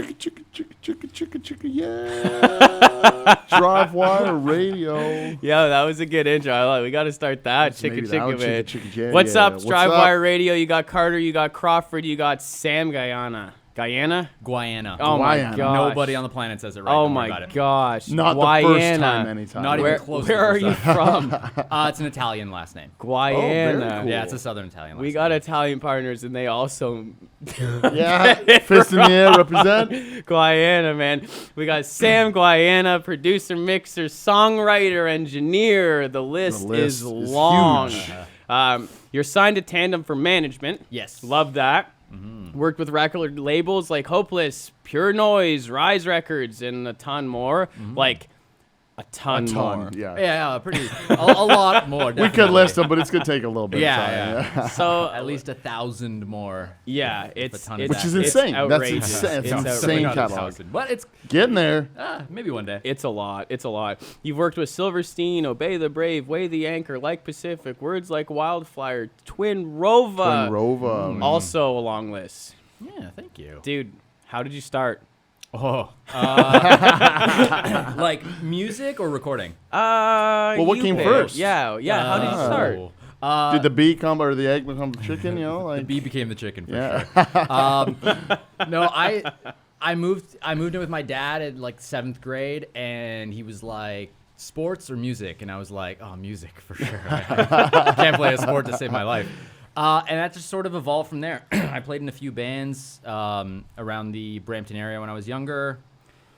chicka, yeah. DriveWire Radio. Yo, that was a good intro. We got to start that. Chicka, man. Yeah, What's yeah. up? It's DriveWire Radio. You got Carter. You got Crawford. You got Sam Guaiana. Guiana? Guaiana. Oh, my Guaiana. gosh. Nobody on the planet says it right. Oh, Don't worry my about it. gosh. Not Guaiana. the first time anytime. Not even Where, close to where the are first you from? It's an Italian last name. Guaiana. very cool. Yeah, it's a Southern Italian last We name. got Italian partners, and they also Yeah, fist in the air, represent. Guaiana, man. We got Sam Guaiana, producer, mixer, songwriter, engineer. The list is long. huge. You're signed to Tandem for management. Yes. Love that. Worked with record labels like Hopeless, Pure Noise, Rise Records, and a ton more. Like, a ton more. Yeah. Yeah, pretty. A lot more. We Definitely. could list them, but it's gonna take a little bit Yeah, of time. So, At least 1,000 more. yeah, it's ton of Which is that. insane. That's outrageous. insane. It's insane Not catalog. 1,000, but it's Getting there. maybe one day. It's a lot. It's a lot. You've worked with Silverstein, Obey the Brave, Weigh the Anchor, Like Pacific, Words Like Wildfire, Twin Rova. Twin Rova. Also a long list. Yeah, thank you. Dude, how did you start? Oh. Like music or recording? Well, what You came pick. first? Yeah. How did you start? Did the bee come or the egg become the chicken? You know, The like bee became the chicken for yeah. sure. No, I moved in with my dad in like 7th grade, and he was like, sports or music? And I was like, oh, music for sure. I can't play a sport to save my life. And that just sort of evolved from there. I played in a few bands around the Brampton area when I was younger,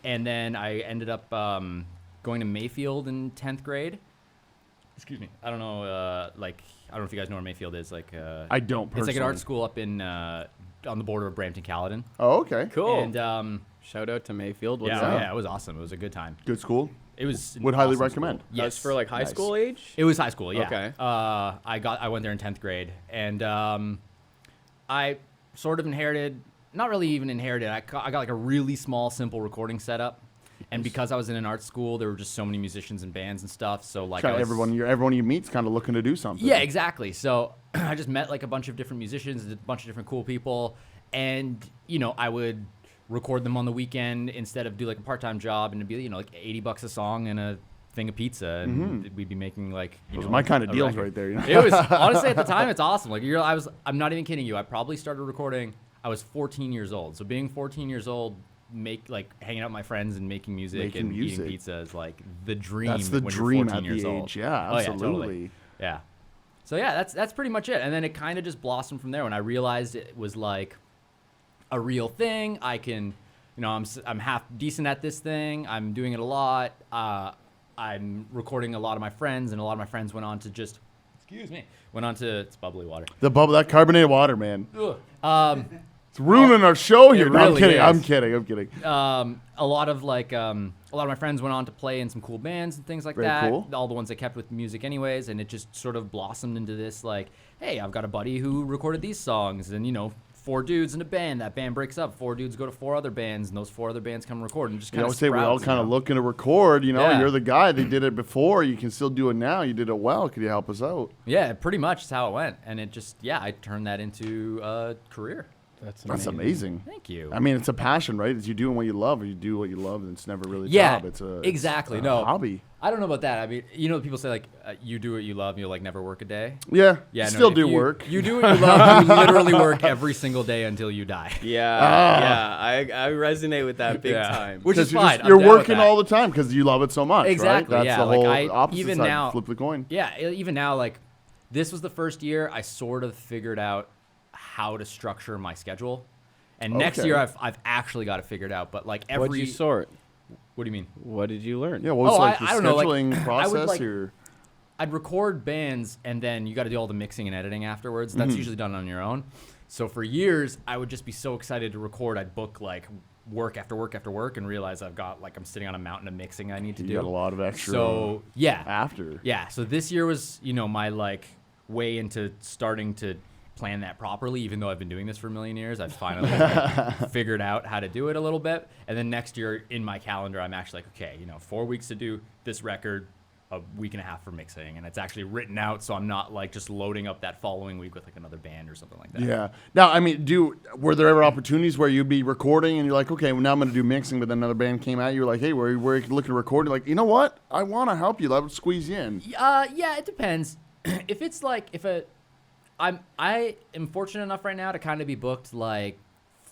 and then I ended up going to Mayfield in 10th grade. Excuse me. I don't know. I don't know if you guys know where Mayfield is. I don't It's like an personally. art school up in on the border of Brampton, Caledon. Oh, okay. Cool. And Shout out to Mayfield. What's yeah, up? yeah, it was awesome. It was a good time. Good school. It was an Would highly awesome recommend. school. That's Yes, for like high Nice. school age? it was high school. Yeah. Okay. I went there in 10th grade, and I sort of inherited, not really even inherited. I got like a really small, simple recording setup, and because I was in an art school, there were just so many musicians and bands and stuff. So like Kind I of was- everyone you meet's kind of looking to do something. Yeah, exactly. So I just met like a bunch of different musicians, a bunch of different cool people, and I would record them on the weekend instead of do like a part-time job, and it'd be like $80 a song and a thing of pizza, and we'd be making like Those are my kind of a deals record. right there. You know? It was honestly at the time it's awesome. Like I'm not even kidding you. I probably started recording. I was 14 years old. So being 14 years old, hanging out with my friends and making music and eating pizza is like the dream. That's the when dream you're 14 at years the old. age. Yeah, Oh, absolutely. totally. Yeah. So yeah, that's pretty much it. And then it kind of just blossomed from there when I realized it was like a real thing. I can, I'm half decent at this thing. I'm doing it a lot. I'm recording a lot of my friends, and a lot of my friends went on to it's bubbly water. That carbonated water, man. Um, It's ruining our show here. it No, I'm really kidding. is. I'm kidding. a lot of my friends went on to play in some cool bands and things like Very that. cool. All the ones that kept with music anyways, and it just sort of blossomed into this like, hey, I've got a buddy who recorded these songs, and 4 dudes in a band. That band breaks up. 4 dudes go to 4 other bands, and those 4 other bands come record, and just You kind know, of say we're all kind of looking to record. Yeah. You're the guy. They did it before. You can still do it now. You did it well. Could you help us out? Yeah, pretty much is how it went, and it just I turned that into a career. That's amazing. Thank you. I mean, it's a passion, right? It's you doing what you love, or you do what you love, and it's never really a Yeah, job. It's exactly. a No. hobby. I don't know about that. I mean, people say like you do what you love, and you'll like never work a day. Yeah. Yeah, no, Still if do you- work. You do what you love. You literally work every single day until you die. Yeah. I resonate with that big time. Which is 'Cause fine. You're I'm down with working that. all the time because you love it so much. Exactly, Right? That's yeah, the like, whole I- opposite even side. now- Flip the coin. Yeah, even now, like this was the first year I sort of figured out how to structure my schedule, and next Okay. year I've actually got it figured out. But like every, What'd you sort? what do you mean? What did you learn? Yeah. What was like the I don't know, like, scheduling I would, process? like- or I'd record bands, and then you got to do all the mixing and editing afterwards. That's usually done on your own. So for years, I would just be so excited to record. I'd book like work after work after work, and realize I'm sitting on a mountain of mixing I need to do. you got a lot of extra So yeah, after. yeah. So this year was my like way into starting to plan that properly. Even though I've been doing this for a million years, I've finally figured out how to do it a little bit. And then next year in my calendar, I'm actually like, okay, 4 weeks to do this record. a week and a half for mixing, and it's actually written out, so I'm not like just loading up that following week with like another band or something like that. Yeah. Now, I mean, were there ever opportunities where you'd be recording and you're like, okay, well, now I'm going to do mixing, but then another band came out, you were like, hey, we're looking to record. You're like, you know what? I want to help you. Let me squeeze you in. Yeah, it depends. If it's like I am fortunate enough right now to kind of be booked like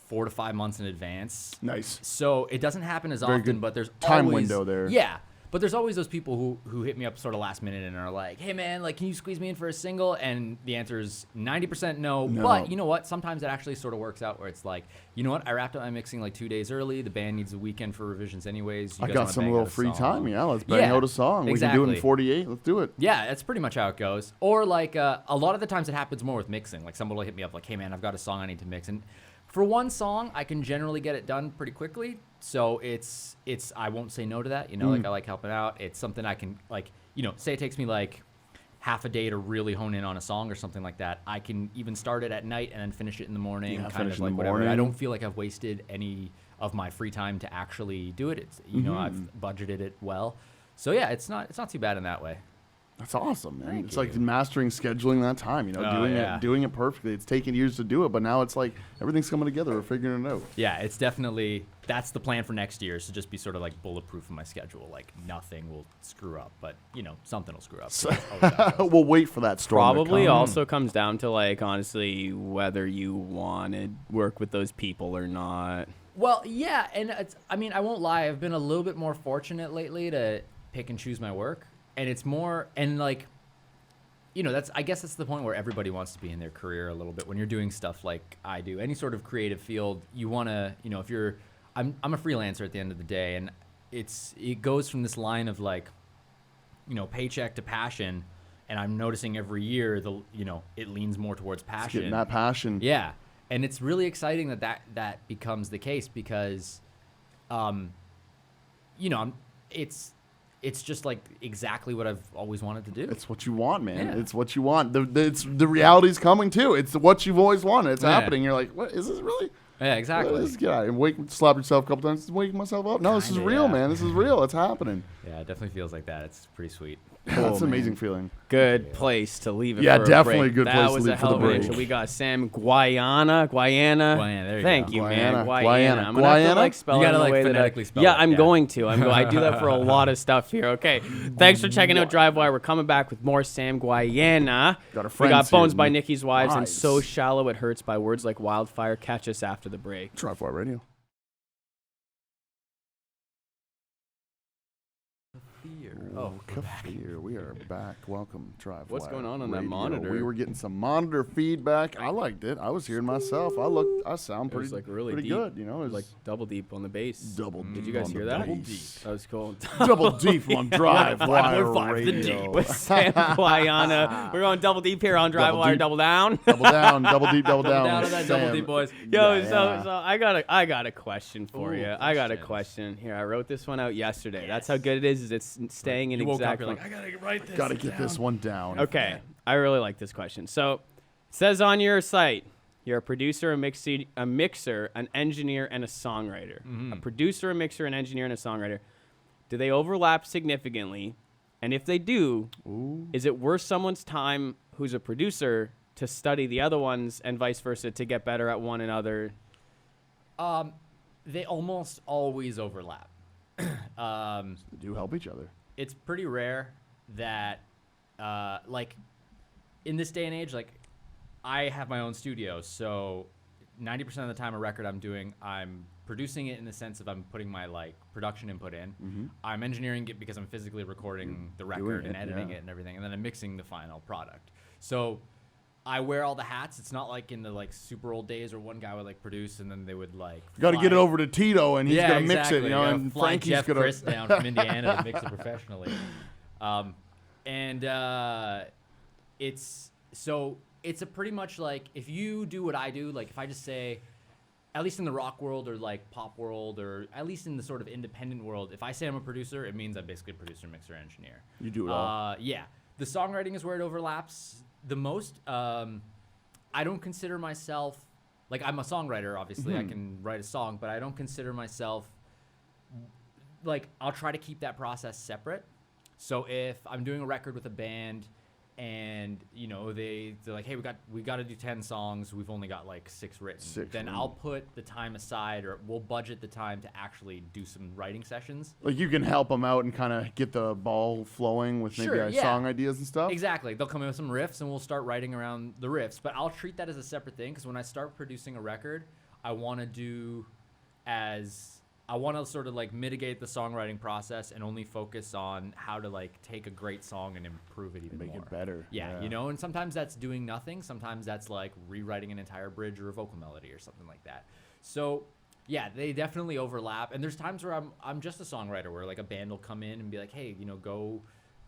4 to 5 months in advance. Nice. So it doesn't happen as Very often, good but there's time always, window there. Yeah, but there's always those people who hit me up sort of last minute and are like, "Hey man, like, can you squeeze me in for a single?" And the answer is 90% no. But you know what? Sometimes it actually sort of works out where it's like, you know what? I wrapped up my mixing like 2 days early. The band needs a weekend for revisions anyways. You I guys got wanna some bang little out a free song? time. Yeah, let's bang out a song. Exactly. We can do it in 48. Let's do it. Yeah, that's pretty much how it goes. Or like a lot of the times it happens more with mixing. Like someone will hit me up like, "Hey man, I've got a song I need to mix." And for one song, I can generally get it done pretty quickly. So it's I won't say no to that. You know, like I like helping out. It's something I can like, you know, say it takes me like half a day to really hone in on a song or something like that. I can even start it at night and then finish it in the morning. Yeah, kind finish of in like the whatever. morning. I don't feel like I've wasted any of my free time to actually do it. It's, you know, I've budgeted it well. So yeah, it's not too bad in that way. That's awesome, man. Thank It's you. like mastering, scheduling that time, you know, Oh, doing it perfectly. It's taken years to do it, but now it's like everything's coming together. We're figuring it out. Yeah, it's definitely, that's the plan for next year, is to just be sort of like bulletproof in my schedule. Like nothing will screw up, but you know, something will screw up. So that's always how it goes. We'll wait for that storm. Probably to come. also comes down to like honestly whether you want to work with those people or not. Well, yeah, and it's, I mean, I won't lie, I've been a little bit more fortunate lately to pick and choose my work, and it's more, and like, you know, I guess that's the point where everybody wants to be in their career a little bit. When you're doing stuff like I do, any sort of creative field, you want to, you know, if you're, I'm a freelancer at the end of the day, and it goes from this line of like, you know, paycheck to passion, and I'm noticing every year you know, it leans more towards It's passion. getting that passion. Yeah, and it's really exciting that becomes the case because, you know, it's just like exactly what I've always wanted to do. It's what you want, man. Yeah. It's what you want. The reality's coming too. It's what you've always wanted. It's Yeah. happening. You're like, what is this really? Yeah, exactly. Yeah, and slap yourself a couple times. Wake myself up. No, this is Kinda, real, yeah. man. This is real. It's happening. Yeah, it definitely feels like that. It's pretty sweet. That's an amazing feeling. Good place to leave it. Yeah, for definitely a a good break. place That to was leave a for the hell of an break. intro. We got Sam Guaiana. There you Thank go. you, man. Guaiana. Guaiana. I'm gonna have to Guaiana? like spell You it gotta, in the like, way that phonetically spell yeah, it, I'm yeah. going to. I do that for a lot of stuff here. Okay. Thanks for checking out DriveWire. We're coming back with more Sam Guaiana. Got our We friends got Bones here. by Nikki's Wives and Wives. So Shallow It Hurts by Words Like Wildfire. Catch us after the break. DriveWire Radio. Oh, Kafir, we are back. Welcome, DriveWire. What's going on that Radio. monitor? We were getting some monitor feedback. I liked it. I was hearing myself. I sound It was pretty, like really pretty deep. good. You know, it was Like double deep on the bass. double. Did you guys on hear the that? bass. That was cool. Double deep on DriveWire 5.5 the Radio. deep. With Sam Guaiana. We're going double deep here on Double DriveWire. deep. Double down. Double down, double deep, double down. down to that double Sam. D, boys. Yo, Yeah. so I got a question for Ooh, you. I got a questions. question here. I wrote this one out yesterday. That's how good it is. It's staying in You woke up, exactly. you're like, I gotta write this. Gotta get this one down. Okay, I really like this question. So, it says on your site, you're a producer, a mixer, an engineer, and a songwriter. A producer, a mixer, an engineer, and a songwriter. Do they overlap significantly? And if they do, is it worth someone's time who's a producer to study the other ones and vice versa to get better at one another? They almost always overlap. They do help each other. It's pretty rare that, like, in this day and age, like, I have my own studio, so 90% of the time a record I'm doing, I'm producing it in the sense of I'm putting my, like, production input in. I'm engineering it because I'm physically recording the record and it, editing yeah. it and everything, and then I'm mixing the final product. So I wear all the hats. It's not like in the, like, super old days where one guy would, like, produce and then they would, like, Got to fly- get it over to Tito, and he's gonna mix it. You exactly. know, gotta and fly Frankie's Jeff gonna. Chris down from Indiana to mix it professionally. It's a pretty much like if you do what I do, like if I just say, at least in the rock world or like pop world or at least in the sort of independent world, if I say I'm a producer, it means I'm basically a producer, mixer, engineer. You do it all. Yeah. The songwriting is where it overlaps the most. I don't consider myself, like I'm a songwriter, obviously. I can write a song, but I don't consider myself, like I'll try to keep that process separate. So if I'm doing a record with a band and, they're like, hey, we got to do 10 songs. We've only got like 6 written. Then I'll put the time aside, or we'll budget the time to actually do some writing sessions. Like you can help them out and kind of get the ball flowing with maybe song ideas and stuff. Exactly. They'll come in with some riffs and we'll start writing around the riffs. But I'll treat that as a separate thing, because when I start producing a record, I want to sort of like mitigate the songwriting process and only focus on how to like take a great song and improve it even more. Make it better. Yeah, and sometimes that's doing nothing. Sometimes that's like rewriting an entire bridge or a vocal melody or something like that. So yeah, they definitely overlap. And there's times where I'm just a songwriter, where like a band will come in and be like, hey, go,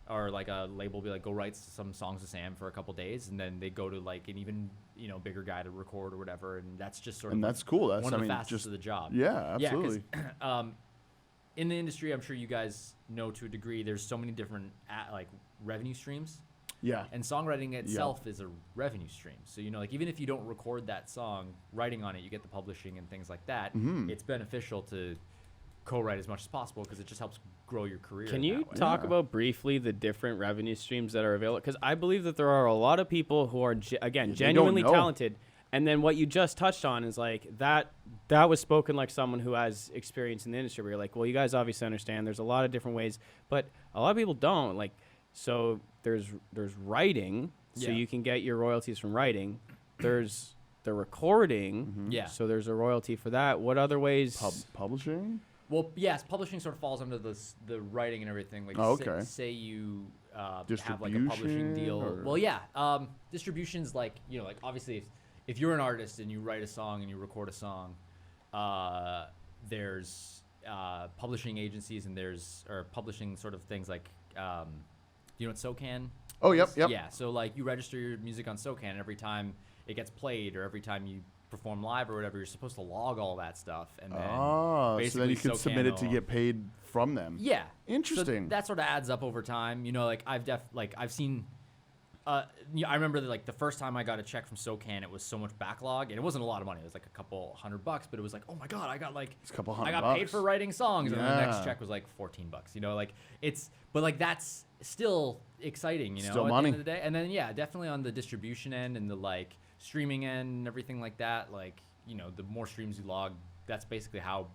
or like a label will be like, go write some songs with Sam for a couple days, and then they go to like an even bigger guy to record or whatever, and that's just sort of, and that's cool. That's one of the facets of the job. Yeah, absolutely. Yeah, in the industry, I'm sure you guys know to a degree, there's so many different like revenue streams. Yeah. And songwriting itself is a revenue stream. So, like even if you don't record that song, writing on it, you get the publishing and things like that. Mm-hmm. It's beneficial to co-write as much as possible, because it just helps grow your career. Can you talk about briefly the different revenue streams that are available? Because I believe that there are a lot of people who are, genuinely talented. And then what you just touched on is like that was spoken like someone who has experience in the industry, where you're like, well, you guys obviously understand there's a lot of different ways, but a lot of people don't. Like, so there's writing, so you can get your royalties from writing. There's the recording, so there's a royalty for that. What other ways? Publishing? Well, yes, publishing sort of falls under the writing and everything. Like, say you have like a publishing deal. Or? Well, distribution's like, like obviously if you're an artist and you write a song and you record a song, there's publishing agencies, and there's publishing sort of things like, what SoCan? Oh, yep. Yeah, so like you register your music on SoCan, and every time it gets played or every time you perform live or whatever, you're supposed to log all that stuff, and then so then you can submit it to get paid from them. Yeah, interesting. So that sort of adds up over time. Like I've seen. I remember that, like the first time I got a check from SoCan, it was so much backlog, and it wasn't a lot of money. It was like a couple $100, but it was like, oh my god, I got like it's a couple $100. I got paid for writing songs, and then the next check was like $14. But like that's still exciting, Still at money. the end of the day. And then definitely on the distribution end and the like streaming end and everything like that, like the more streams you log, that's basically how.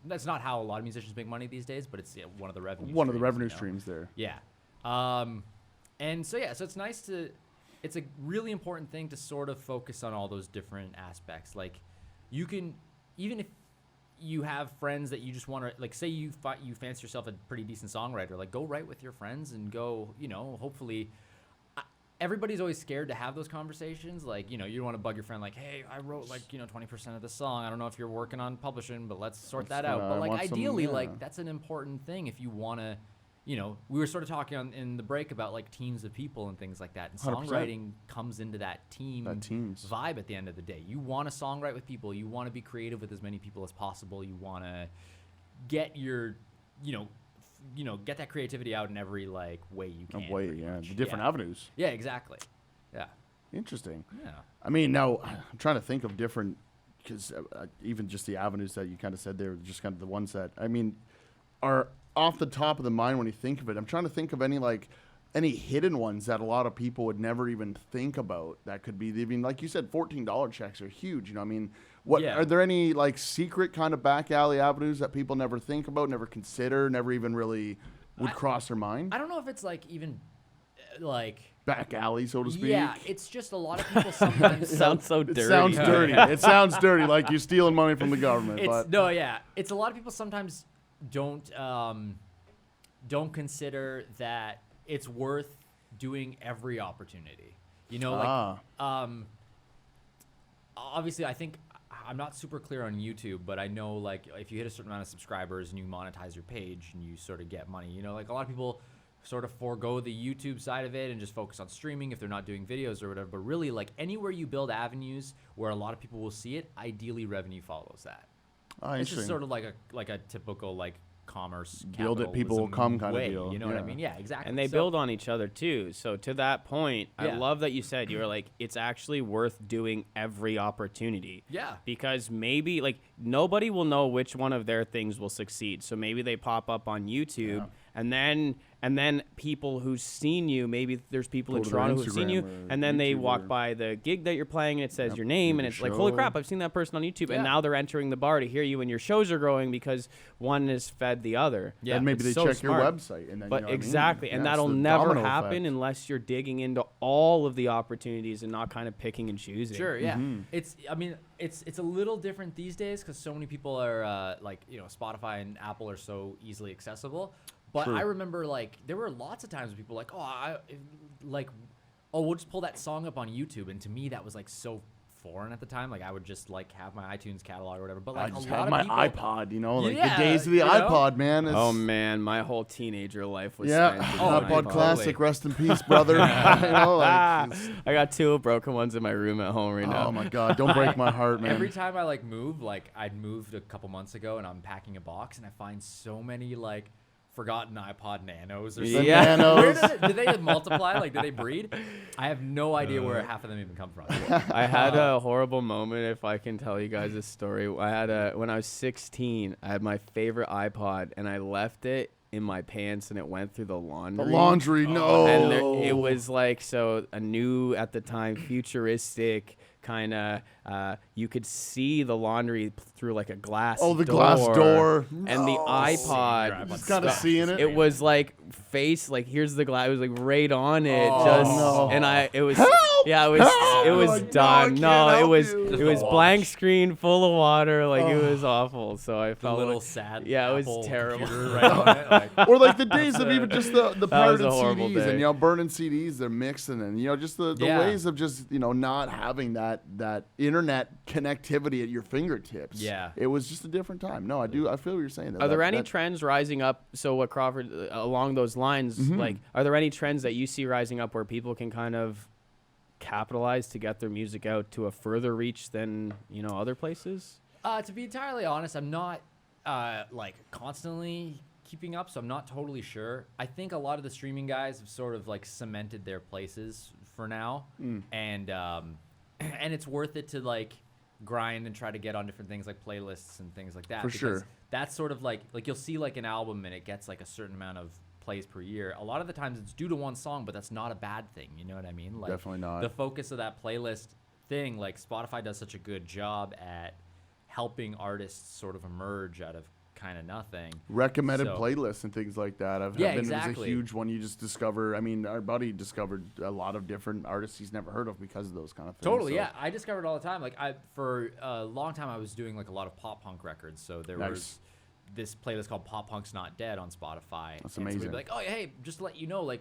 That's not how a lot of musicians make money these days, but it's one of the revenue. One of the revenue streams there. Yeah. And so it's nice to. It's a really important thing to sort of focus on all those different aspects. Like, you can, even if you have friends that you just want to, like, say you fancy yourself a pretty decent songwriter, like, go write with your friends and go, hopefully. Everybody's always scared to have those conversations. Like, you don't want to bug your friend, like, hey, I wrote, like, 20% of the song. I don't know if you're working on publishing, but let's sort that out. But, like, ideally, like, that's an important thing if you want to. We were sort of talking in the break about like teams of people and things like that. And 100%. songwriting comes into that vibe at the end of the day. You want to songwrite with people. You want to be creative with as many people as possible. You want to get your, get that creativity out in every like way you can. The different avenues. Yeah, exactly. Yeah. Interesting. Yeah. I mean, now I'm trying to think of different, because even just the avenues that you kind of said there, just kind of the ones that, I mean, are off the top of the mind when you think of it. I'm trying to think of any hidden ones that a lot of people would never even think about that could be. I mean, like you said, $14 checks are huge. I mean, are there any like secret kind of back alley avenues that people never think about, never consider, never even really would cross their mind? I don't know if it's like even like back alley, so to speak. Yeah, it's just a lot of people sometimes sounds so dirty. It sounds dirty. It sounds dirty, like you're stealing money from the government. It's a lot of people sometimes don't consider that it's worth doing every opportunity. Obviously I think I'm not super clear on YouTube, but I know like if you hit a certain amount of subscribers and you monetize your page and you sort of get money, like a lot of people sort of forego the YouTube side of it and just focus on streaming if they're not doing videos or whatever. But really, like anywhere you build avenues where a lot of people will see it, ideally revenue follows that. It's just sort of like a typical like commerce build it, people will come kind of deal. You know what I mean? Yeah, exactly. And they build on each other too. So to that point, I love that you said you were like, it's actually worth doing every opportunity. Yeah. Because maybe like nobody will know which one of their things will succeed. So maybe they pop up on YouTube and then And then people who've seen you, maybe there's people Go in to their Toronto who've seen you, Instagram or and then they YouTube walk or- by the gig that you're playing, and it says Yep, your name, your and it's like, holy show. crap, I've seen that person on YouTube, Yeah. and now they're entering the bar to hear you, and your shows are growing because one has fed the other. Yeah, and maybe it's they so check your smart. website, and then But you know what I mean? exactly, and Yeah, it's that'll the never domino happen effect. unless you're digging into all of the opportunities and not kind of picking and choosing. Sure, yeah. Mhm. It's a little different these days because so many people are Spotify and Apple are so easily accessible. But True. I remember there were lots of times when people were like, we'll just pull that song up on YouTube, and to me that was like so foreign at the time. Like I would just have my iTunes catalog or whatever. But I like just a lot had of my people, iPod, like Yeah, the days of the you know? iPod, man. It's, Oh man, my whole teenager life was yeah, spent with Oh, an iPod totally. Classic, rest in peace, brother. It's- I got 2 broken ones in my room at home right now. oh my God, don't break my heart, man. Every time I move, I'd moved a couple months ago, and I'm packing a box, and I find so many forgotten iPod Nanos or something. Yeah. Where Nanos. did they multiply? Do they breed? I have no idea where half of them even come from. I had a horrible moment, if I can tell you guys this story. When I was 16, I had my favorite iPod, and I left it in my pants, and it went through the The laundry. laundry, no. And it was a new, at the time, futuristic kind of, you could see the laundry through a glass door. Oh, the glass door. And the No. iPod. Just kind of seeing it. It was face, here's the glass. It was right on it. Oh, no. And it was, Help! yeah, it was Help! done. No, No, I can't it was, help you. it was Just blank wash. screen full of water. It Oh. was awful. So I The felt little like- sad. yeah, it was Apple terrible. computer right on it. Or the days of even just the was pirated a horrible CDs day. and burning CDs, they're mixing, and just the Yeah. ways of just not having that internet connectivity at your fingertips. Yeah. It was just a different time. No, I feel what you're saying. Are there any trends rising up? So what Crawford, along those lines, Mm-hmm. are there any trends that you see rising up where people can kind of capitalize to get their music out to a further reach than other places? To be entirely honest, I'm not constantly keeping up, so I'm not totally sure. I think a lot of the streaming guys have sort of cemented their places for now, and it's worth it to grind and try to get on different things like playlists and things like that. For because sure. That's sort of you'll see an album and it gets a certain amount of plays per year. A lot of the times it's due to one song, but that's not a bad thing. You know what I mean? Definitely not. The focus of that playlist thing, Spotify does such a good job at helping artists sort of emerge out of kind of nothing. recommended So- playlists and things like that? It was exactly. a huge one. You just discover. I mean, our buddy discovered a lot of different artists he's never heard of because of those kind of things. Totally, so- yeah. I discovered all the time. For a long time, I was doing a lot of pop punk records. So there Nice. was this playlist called Pop Punk's Not Dead on Spotify. That's And so we'd amazing. be like, oh, hey, just to let you know,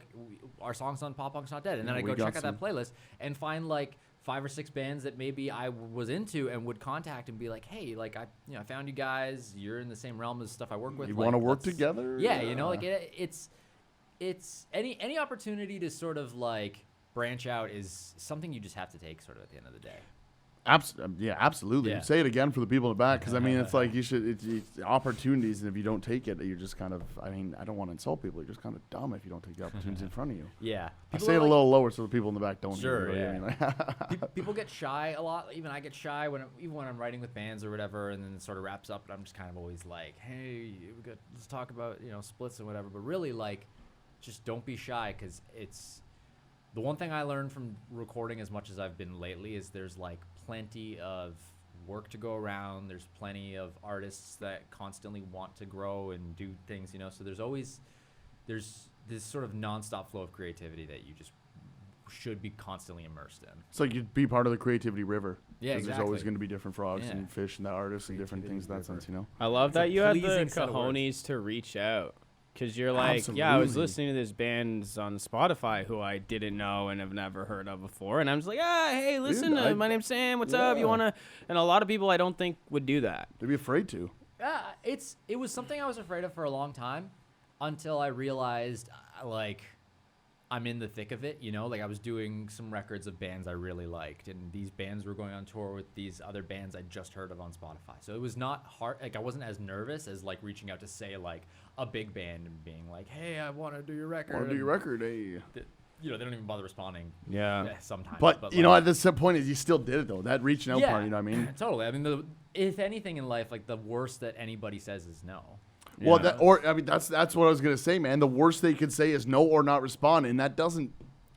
our song's on Pop Punk's Not Dead. And then Yeah, I we go got check out that playlist and find 5 or 6 bands that maybe I was into and would contact and be like, hey, I found you guys. You're in the same realm as stuff I work with. You want to work let's- together? Yeah, it's any opportunity to sort of branch out is something you just have to take sort of at the end of the day. Yeah, absolutely. Yeah. Say it again for the people in the back, because I mean, it's you should. It's opportunities, and if you don't take it, you're just kind of. I mean, I don't want to insult people. You're just kind of dumb if you don't take the opportunities in front of you. Yeah. I People say it are a little lower so the people in the back don't Sure, hear. You know what I mean? People get shy a lot. Even I get shy even when I'm writing with bands or whatever, and then it sort of wraps up, and I'm just kind of always like, hey, let's talk about splits and whatever. But really, just don't be shy, because it's the one thing I learned from recording as much as I've been lately is there's plenty of work to go around. There's plenty of artists that constantly want to grow and do things, so there's this sort of nonstop flow of creativity that you just should be constantly immersed in. It's like you'd be part of the creativity river. Yeah, 'Cause There's always exactly. going to be different frogs Yeah. and fish and the artists and different Creativity things in that river. sense. I love It's that a you had the pleasing set of words. cojones to reach out. Because you're like, yeah, I was Absolutely. listening to this bands on Spotify who I didn't know and have never heard of before. And I'm just like, hey, listen, Dude, my name's Sam. What's up? You Yeah. want to? And a lot of people I don't think would do that. They'd be afraid to. It was something I was afraid of for a long time until I realized I'm in the thick of it, I was doing some records of bands I really liked, and these bands were going on tour with these other bands I just heard of on Spotify. So it was not hard. I wasn't as nervous as reaching out to say a big band and being like, hey, I want to do your record. Want to do your record, hey. They don't even bother responding. Yeah. Sometimes. But like, at this point is you still did it though. That reaching out part, you know what I mean? Totally. I mean, if anything in life, the worst that anybody says is no. Well, that's what I was gonna say, man. The worst they could say is no or not respond, and that doesn't.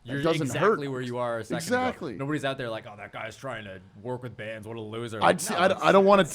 You're doesn't exactly hurt. where you are a second Exactly. ago. Nobody's out there like, oh, that guy's trying to work with bands. What a loser. I don't want to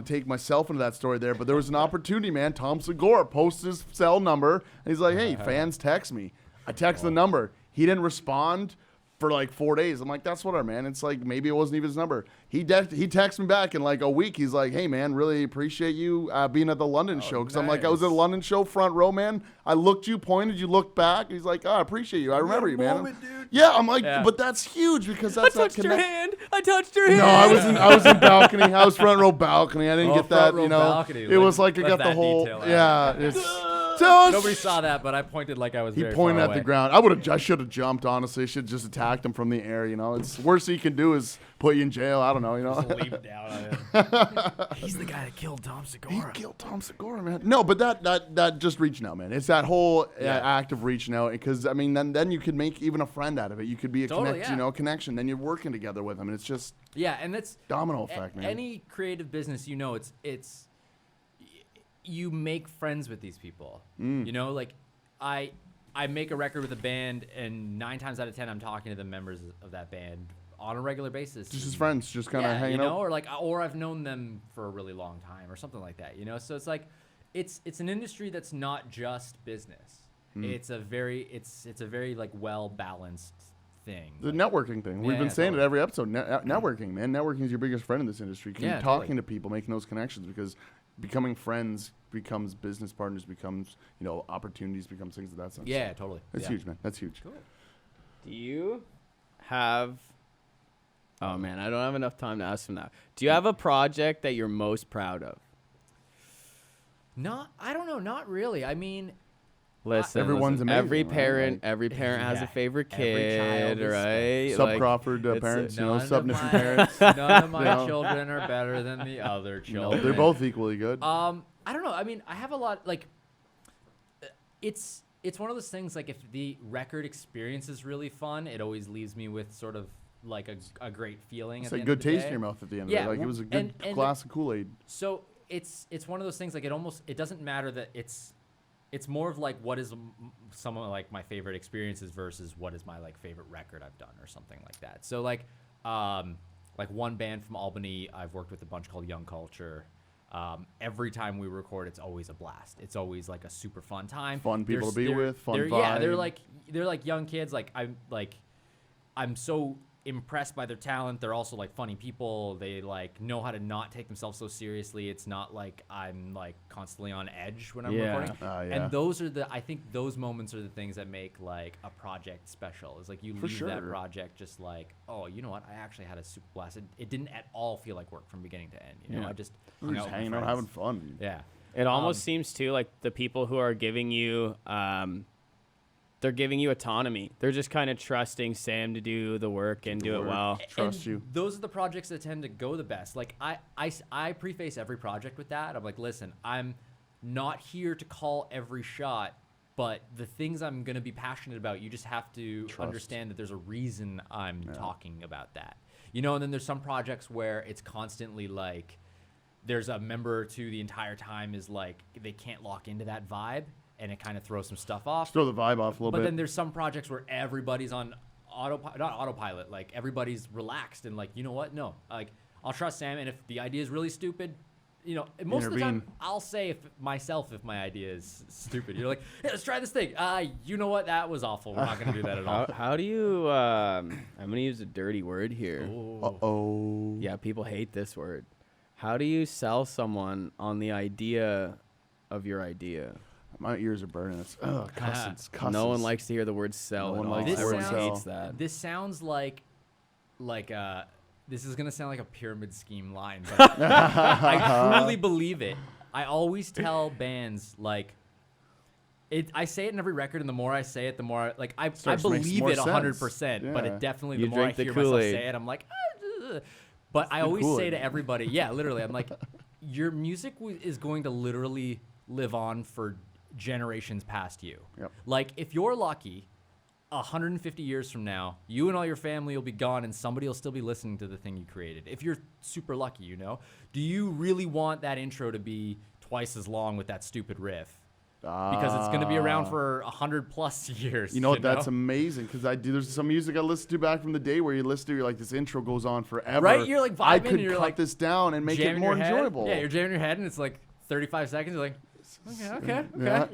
take myself into that story there, but there was an opportunity, man. Tom Segura posted his cell number, and he's like, hey, fans text me. I text the number. He didn't respond for like 4 days. I'm like, that's whatever, man. It's like, maybe it wasn't even his number. He texted me back in like a week. He's like, hey, man, really appreciate you being at the London show. Because I'm like, I was at a London show, front row, man. I looked you, pointed, you looked back. He's like, I appreciate you. I remember you, man. Moment, dude. Yeah, I'm like, but that's huge because that's I touched your hand. I touched your hand. No, I was in balcony. I was front row balcony. I didn't get that, front row balcony. It was like I Left got the that whole, detail out. yeah. So Nobody saw that, but I pointed like I was he very pointed far at away. the ground. I should have jumped, honestly. I should have just attacked him from the air, It's worst he can do is put you in jail. I don't know, Leap down on him. He's the guy that killed Tom He Segura. killed Tom Segura, man. No, but that just reaching out, man. It's that whole act of reaching out, because I mean, then you could make even a friend out of it. You could be a Totally, connection. Then you're working together with him, and it's just Yeah, and that's domino effect, man. Any creative business, it's you make friends with these people. Like I make a record with a band, and 9 times out of 10, I'm talking to the members of that band on a regular basis. Just as friends, just kind of hanging out. or I've known them for a really long time, or something like that. So it's like, it's an industry that's not just business. It's a very like well balanced thing. The networking thing. We've been saying it every episode. Networking, man. Networking is your biggest friend in this industry. Talking totally. to people, making those connections, because becoming friends becomes business partners, becomes, opportunities, becomes things of that sense. Yeah, totally. That's huge, man. That's huge. Cool. Do you have... Oh, man, I don't have enough time to ask him that. Do you have a project that you're most proud of? I don't know. Not really. I mean... Listen, Everyone's amazing, every right? parent has a favorite Every child kid, is right? Sub Crawford parents, sub Niffen parents. None of my children are better than the other children. They're both equally good. I don't know. I mean, I have a lot, like, it's one of those things, like, if the record experience is really fun, it always leaves me with sort of like a great feeling. It's at a the end good of the taste day. in your mouth at the end Yeah, of it. Like, it was a good glass of Kool-Aid. So it's one of those things, like, it doesn't matter that it's more of like, what is some of like my favorite experiences versus what is my like favorite record I've done or something like that. So like one band from Albany I've worked with a bunch called Young Culture. Every time we record, it's always a blast. It's always like a super fun time. Fun people to be with, fun vibe. Yeah, they're like young kids. I'm so impressed by their talent. They're also like funny people. They like know how to not take themselves so seriously. It's not like I'm like constantly on edge when I'm recording. And I think those moments are the things that make like a project special. Is like you leave that project just like, oh, you know what? I actually had a super blast. It didn't at all feel like work from beginning to end. I just We're just hanging out, having fun. Yeah. It almost seems too like the people who are giving you they're giving you autonomy. They're just kind of trusting Sam to do the work and do it well. Trust you. Those are the projects that tend to go the best. Like I preface every project with that. I'm like, listen, I'm not here to call every shot, but the things I'm going to be passionate about, you just have to understand that there's a reason I'm talking about that. And then there's some projects where it's constantly like there's a member or two the entire time is like they can't lock into that vibe. And it kind of throws some stuff off. Throw the vibe off a little bit. But then there's some projects where everybody's on not autopilot. Like everybody's relaxed and like, you know what? No, like I'll trust Sam. And if the idea is really stupid, most of the time I'll say if my idea is stupid. You're like, hey, let's try this thing. You know what? That was awful. We're not going to do that at all. How do you? I'm going to use a dirty word here. Uh-oh. Yeah, people hate this word. How do you sell someone on the idea of your idea? My ears are burning. It's cussings. No one likes to hear the word sell. No one at all. likes the word Everyone sell. hates that. This sounds like this is going to sound like a pyramid scheme line, but I truly believe it. I always tell bands like, I say it in every record, and the more I say it, the more I believe it 100%. But it definitely the more I hear myself say it, I'm like, but I always say to everybody, yeah, literally, I'm like, your music is going to literally live on for generations past you. Yep. Like if you're lucky, 150 years from now, you and all your family will be gone and somebody will still be listening to the thing you created. If you're super lucky, you know? Do you really want that intro to be twice as long with that stupid riff? Because it's going to be around for 100+ years. You know what? That's amazing. Because there's some music I listened to back from the day where you listen to, you're like, this intro goes on forever. Right? You're like vibing. I could and you're cut like this down and make it more enjoyable. Yeah, you're jamming your head and it's like 35 seconds. You're like, okay,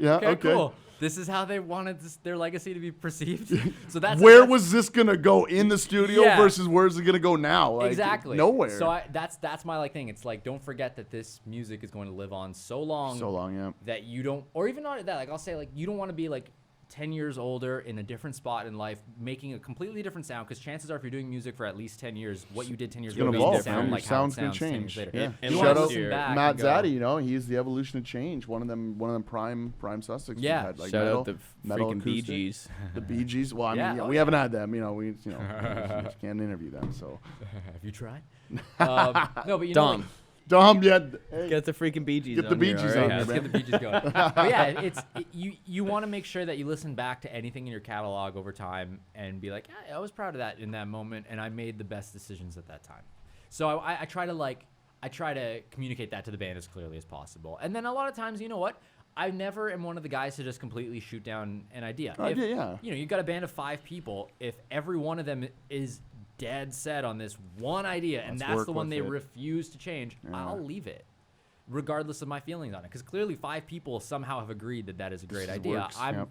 okay. cool. This is how they wanted their legacy to be perceived. So where was this gonna go in the studio versus where's it gonna go now? Like, exactly. Nowhere. So that's my thing. It's like, don't forget that this music is going to live on so long. So long, yeah. That you don't, or even not that. Like I'll say, like you don't want to be like 10 years older in a different spot in life, making a completely different sound. Because chances are, if you're doing music for at least 10 years, what you did 10 years ago gonna will evolve, sound like how it sound's gonna sounds 10 years change. later. Yeah. And Shout out last year, Matt Zaddy. You know, he's the evolution of change. One of them prime suspects. Yeah. We've had, like Shout metal, out the metal freaking Bee acoustic. Gees. The Bee Gees. Well, I mean, Yeah. we haven't had them. You know, we just can't interview them. So, Have you tried? No, but you know. Dom, Dom, yeah. Hey, get the freaking Bee Gees Get the on Bee here, Gees all on right? here, Let's man. get the Bee Gees going. But yeah, you want to make sure that you listen back to anything in your catalog over time and be like, I was proud of that in that moment, and I made the best decisions at that time. So I try to communicate that to the band as clearly as possible. And then a lot of times, you know what? I never am one of the guys to just completely shoot down an idea. Yeah. You know, you've got a band of 5 people. If every one of them is dead set on this one idea, and Let's that's work the one with they it. refuse to change, Yeah. I'll leave it, regardless of my feelings on it. Because clearly 5 people somehow have agreed that is a great This idea. works, yep.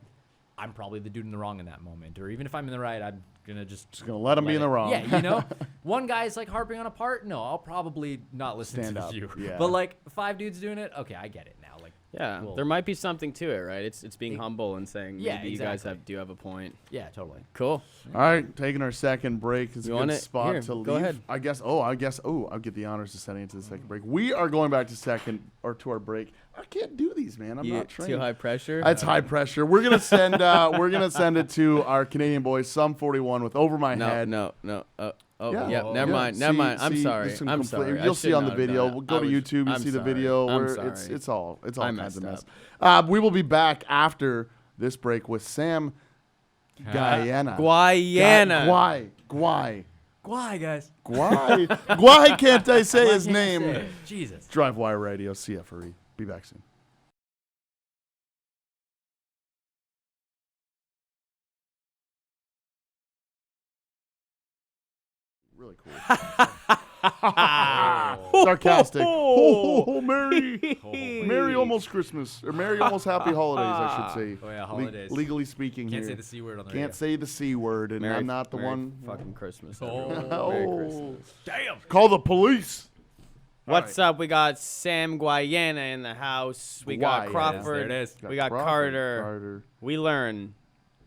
I'm probably the dude in the wrong in that moment. Or even if I'm in the right, I'm going to just gonna let him be in the wrong. Yeah, you know? One guy's like harping on a part. No, I'll probably not listen Stand to up, you. yeah. But like 5 dudes doing it, okay, I get it now. Like, Yeah, cool. there might be something to it, right? It's being humble and saying, maybe Yeah, you guys exactly. do have a point. Yeah, totally. Cool. All right, taking our second break. It's a You good want it? spot Here, to leave. go ahead. I guess. I'll get the honors of setting into the second break. We are going back to our break. I can't do these, man. I'm not trained. Too high pressure? It's high pressure. We're gonna send. Send it to our Canadian boys. Sum 41 with Over My Head. No. Yeah. Yeah, never mind. I'm sorry. this is I'm complete- sorry. I You'll see should on the not have video. done it. We'll go to YouTube. You I'm see the sorry. video. I'm Where sorry. it's all I kinds of messed mess. We will be back after this break with Sam Guaiana. Guaiana. Why, guys? Why can't I say his name? Jesus. DriveWire Radio, CFRE. Be back soon. Really cool. Sarcastic. Oh, Merry almost Christmas. Or Merry almost Happy Holidays, I should say. Oh, yeah, holidays. Legally speaking Can't here. say the C word on the radio. Can't say the C word, and Merry- I'm not the Merry one. Fucking Christmas. Oh. everyone. Merry Christmas. Damn. Call the police. What's up? We got Sam Guaiana in the house. We got Guaiana. Crawford. There it is. We got Crawford, Carter. We learn.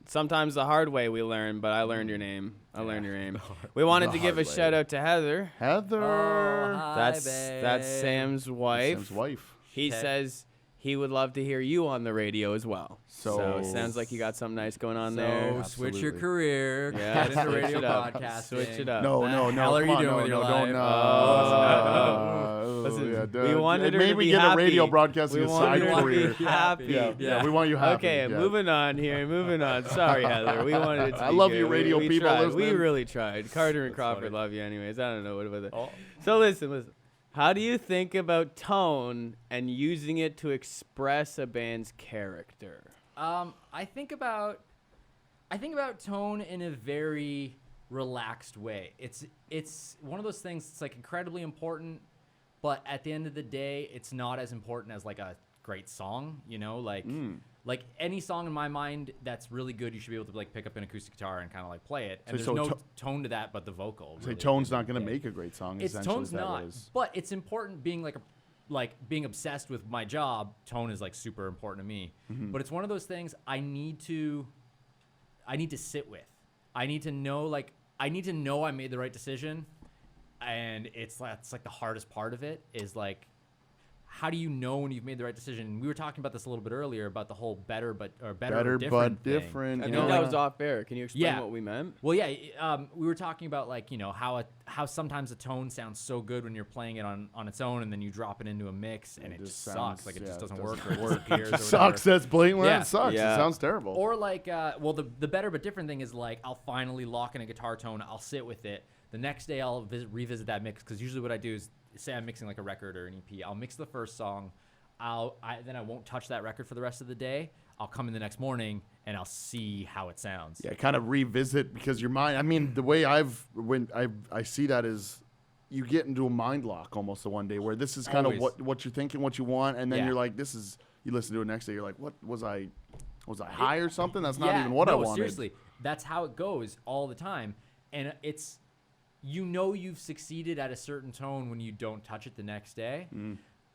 Sometimes the hard way we learn, but I learned your name. I learned your name. We wanted The to give a hard way. shout out to Heather. Heather. Oh, hi, That's babe. Sam's wife. Sam's wife. He Okay. says he would love to hear you on the radio as well. So- it sounds like you got something nice going on So there. switch your Absolutely. career. Yeah, Get into switch radio it up. podcasting. Switch it up. No, The no. hell are Come you on, doing no, with your no, life? Don't, Listen, we wanted her maybe to be get happy. a radio broadcasting We a wanted side her to career. be happy. Yeah, we want you happy. Okay, yeah. moving on here. Moving on. Sorry, Heather. We wanted it to I be love good. you, radio we people tried. We listening. really tried. Carter and That's Crawford funny. love you anyways. I don't know what about that. Oh. So listen. How do you think about tone and using it to express a band's character? I think about tone in a very relaxed way. It's one of those things that's like incredibly important, but at the end of the day, it's not as important as like a great song, you know, like any song in my mind that's really good, you should be able to like pick up an acoustic guitar and kind of like play it. And So there's no tone to that but the vocal. Say really, tone's at the not end going of to the day. make a great song. It's essentially, tone's is that not, what it is? but it's important being being obsessed with my job. Tone is like super important to me, but it's one of those things I need to sit with. I need to know I made the right decision, and that's like the hardest part of it is like how do you know when you've made the right decision? And we were talking about this a little bit earlier about the whole better or different but thing. different. I you think know? that was off air. Can you explain Yeah. what we meant? Well, yeah, we were talking about like, you know, how sometimes a tone sounds so good when you're playing it on its own, and then you drop it into a mix and it just sucks. Like it just doesn't work or it disappears or whatever. Sucks. That's blatant when Yeah. it sucks. Yeah. It sounds terrible. Or like, well, the better but different thing is like I'll finally lock in a guitar tone. I'll sit with it. The next day I'll revisit that mix, because usually what I do is, say I'm mixing like a record or an EP. I'll mix the first song. Then I won't touch that record for the rest of the day. I'll come in the next morning and I'll see how it sounds. Yeah, kind of revisit, because your mind. I mean, the way I see that is, you get into a mind lock almost the one day where this is kind of Always. what you're thinking, what you want, and then Yeah. you're like, this is. You listen to it next day, you're like, what was I high or something? That's not even what I wanted. Seriously, that's how it goes all the time, and it's, you know, you've succeeded at a certain tone when you don't touch it the next day.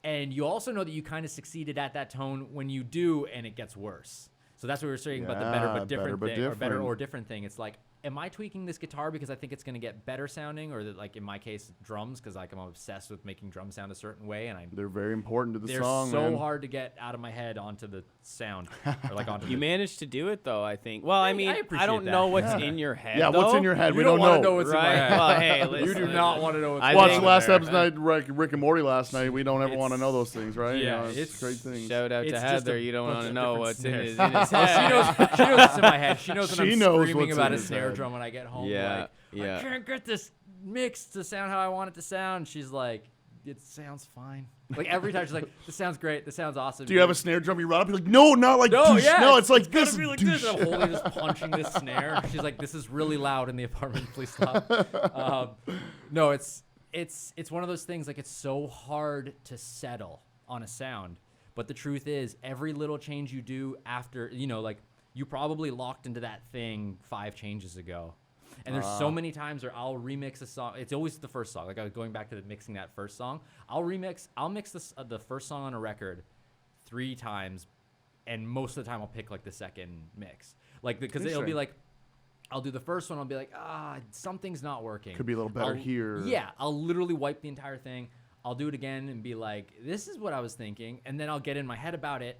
And you also know that you kind of succeeded at that tone when you do, and it gets worse. So that's what we were saying about the better Yeah, but different better but thing, or better different. or different thing. It's like, am I tweaking this guitar because I think it's going to get better sounding, or that, like in my case, drums, because like I'm obsessed with making drums sound a certain way, and They're very important to the they're song. so man. hard to get out of my head onto the sound, or like onto You the, managed to do it though, I think. Well, I mean, I appreciate don't that. know what's in your head. Yeah, what's though. in your head? You We don't don't wanna know. know what's in my Right? head. Well, hey, You listen, do not want to know what's I Watch think- the last there. episode, Rick and Morty last night. We don't ever want to It's- know those things, right? You yeah, know, it's it's- great things. Shout out It's to just a Heather. You don't bunch want to of know different what's in snares. his, in his She head. knows what's in my head. She knows when She I'm knows screaming what's about in a his snare head. drum when I get home. Yeah, Like, yeah. I can't get this mix to sound how I want it to sound. She's like, it sounds fine. Like every time she's like, this sounds great. This sounds awesome. Do you have a snare drum you run up? You're like, no, not like No, douche. yeah. No, it's like gotta this. be like douche. this. I'm holding, just punching this snare. She's like, this is really loud in the apartment. Please stop. No, it's one of those things. Like, it's so hard to settle on a sound. But the truth is, every little change you do after, you know, like you probably locked into that thing 5 changes ago. And there's so many times where I'll remix a song. It's always the first song. Like I was going back to mixing that first song. I'll mix the first song on a record 3 times, and most of the time I'll pick like the second mix. Like because it'll be Interesting. like, I'll do the first one. I'll be like, something's not working. Could be a little better here. Yeah, I'll literally wipe the entire thing. I'll do it again and be like, this is what I was thinking, and then I'll get in my head about it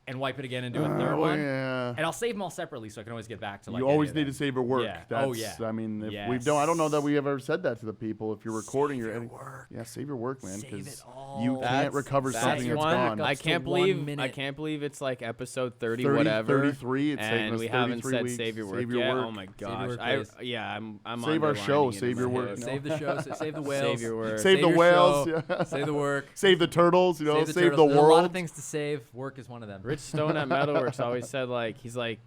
and wipe it again and do a third one. Yeah. And I'll save them all separately so I can always get back to like. You any always of need them. to save your work. Yeah. That's, Oh, yeah. I mean, if we Yes. don't, I don't know that we ever said that to the people. If you're recording Save your your edit- work. yeah, save your work, man, Save because it all. you can't That's- recover that's something that's one- gone. I to can't 1 believe I minute. can't believe it's like episode 30 30, whatever. 33, it's taken and us we haven't 33 said weeks. save your work Save your yet. work. Oh my your gosh. work, I please. yeah, I'm Save our show, underlining it in save your my work, head. no. Save the show. Save the whales. Save your work. Save the your whales, show, yeah. Save the work. Save the turtles, you know, Save the save turtles. the There's a lot of world. things to save. Work is one of them. Rich Stone at Metalworks always said like he's like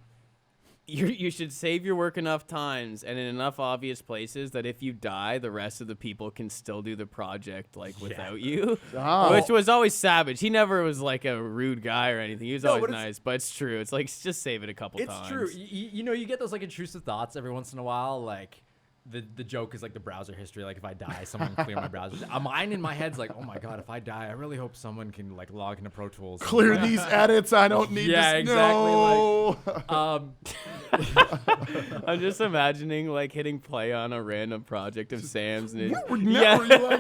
you should save your work enough times and in enough obvious places that if you die, the rest of the people can still do the project like without you. Oh. Which was always savage. He never was like a rude guy or anything. He was No, always but it's- nice. But it's true. It's like just save it a couple It's times. true. You know, you get those like intrusive thoughts every once in a while. Like the joke is like the browser history. Like if I die, someone can clear my browser. Mine in my head's like, oh my god, if I die, I really hope someone can like log into Pro Tools. and, Clear like, these edits. I don't need Yeah, this. exactly, No. I'm just imagining like hitting play on a random project of Sam's and it's, What is Yeah. he going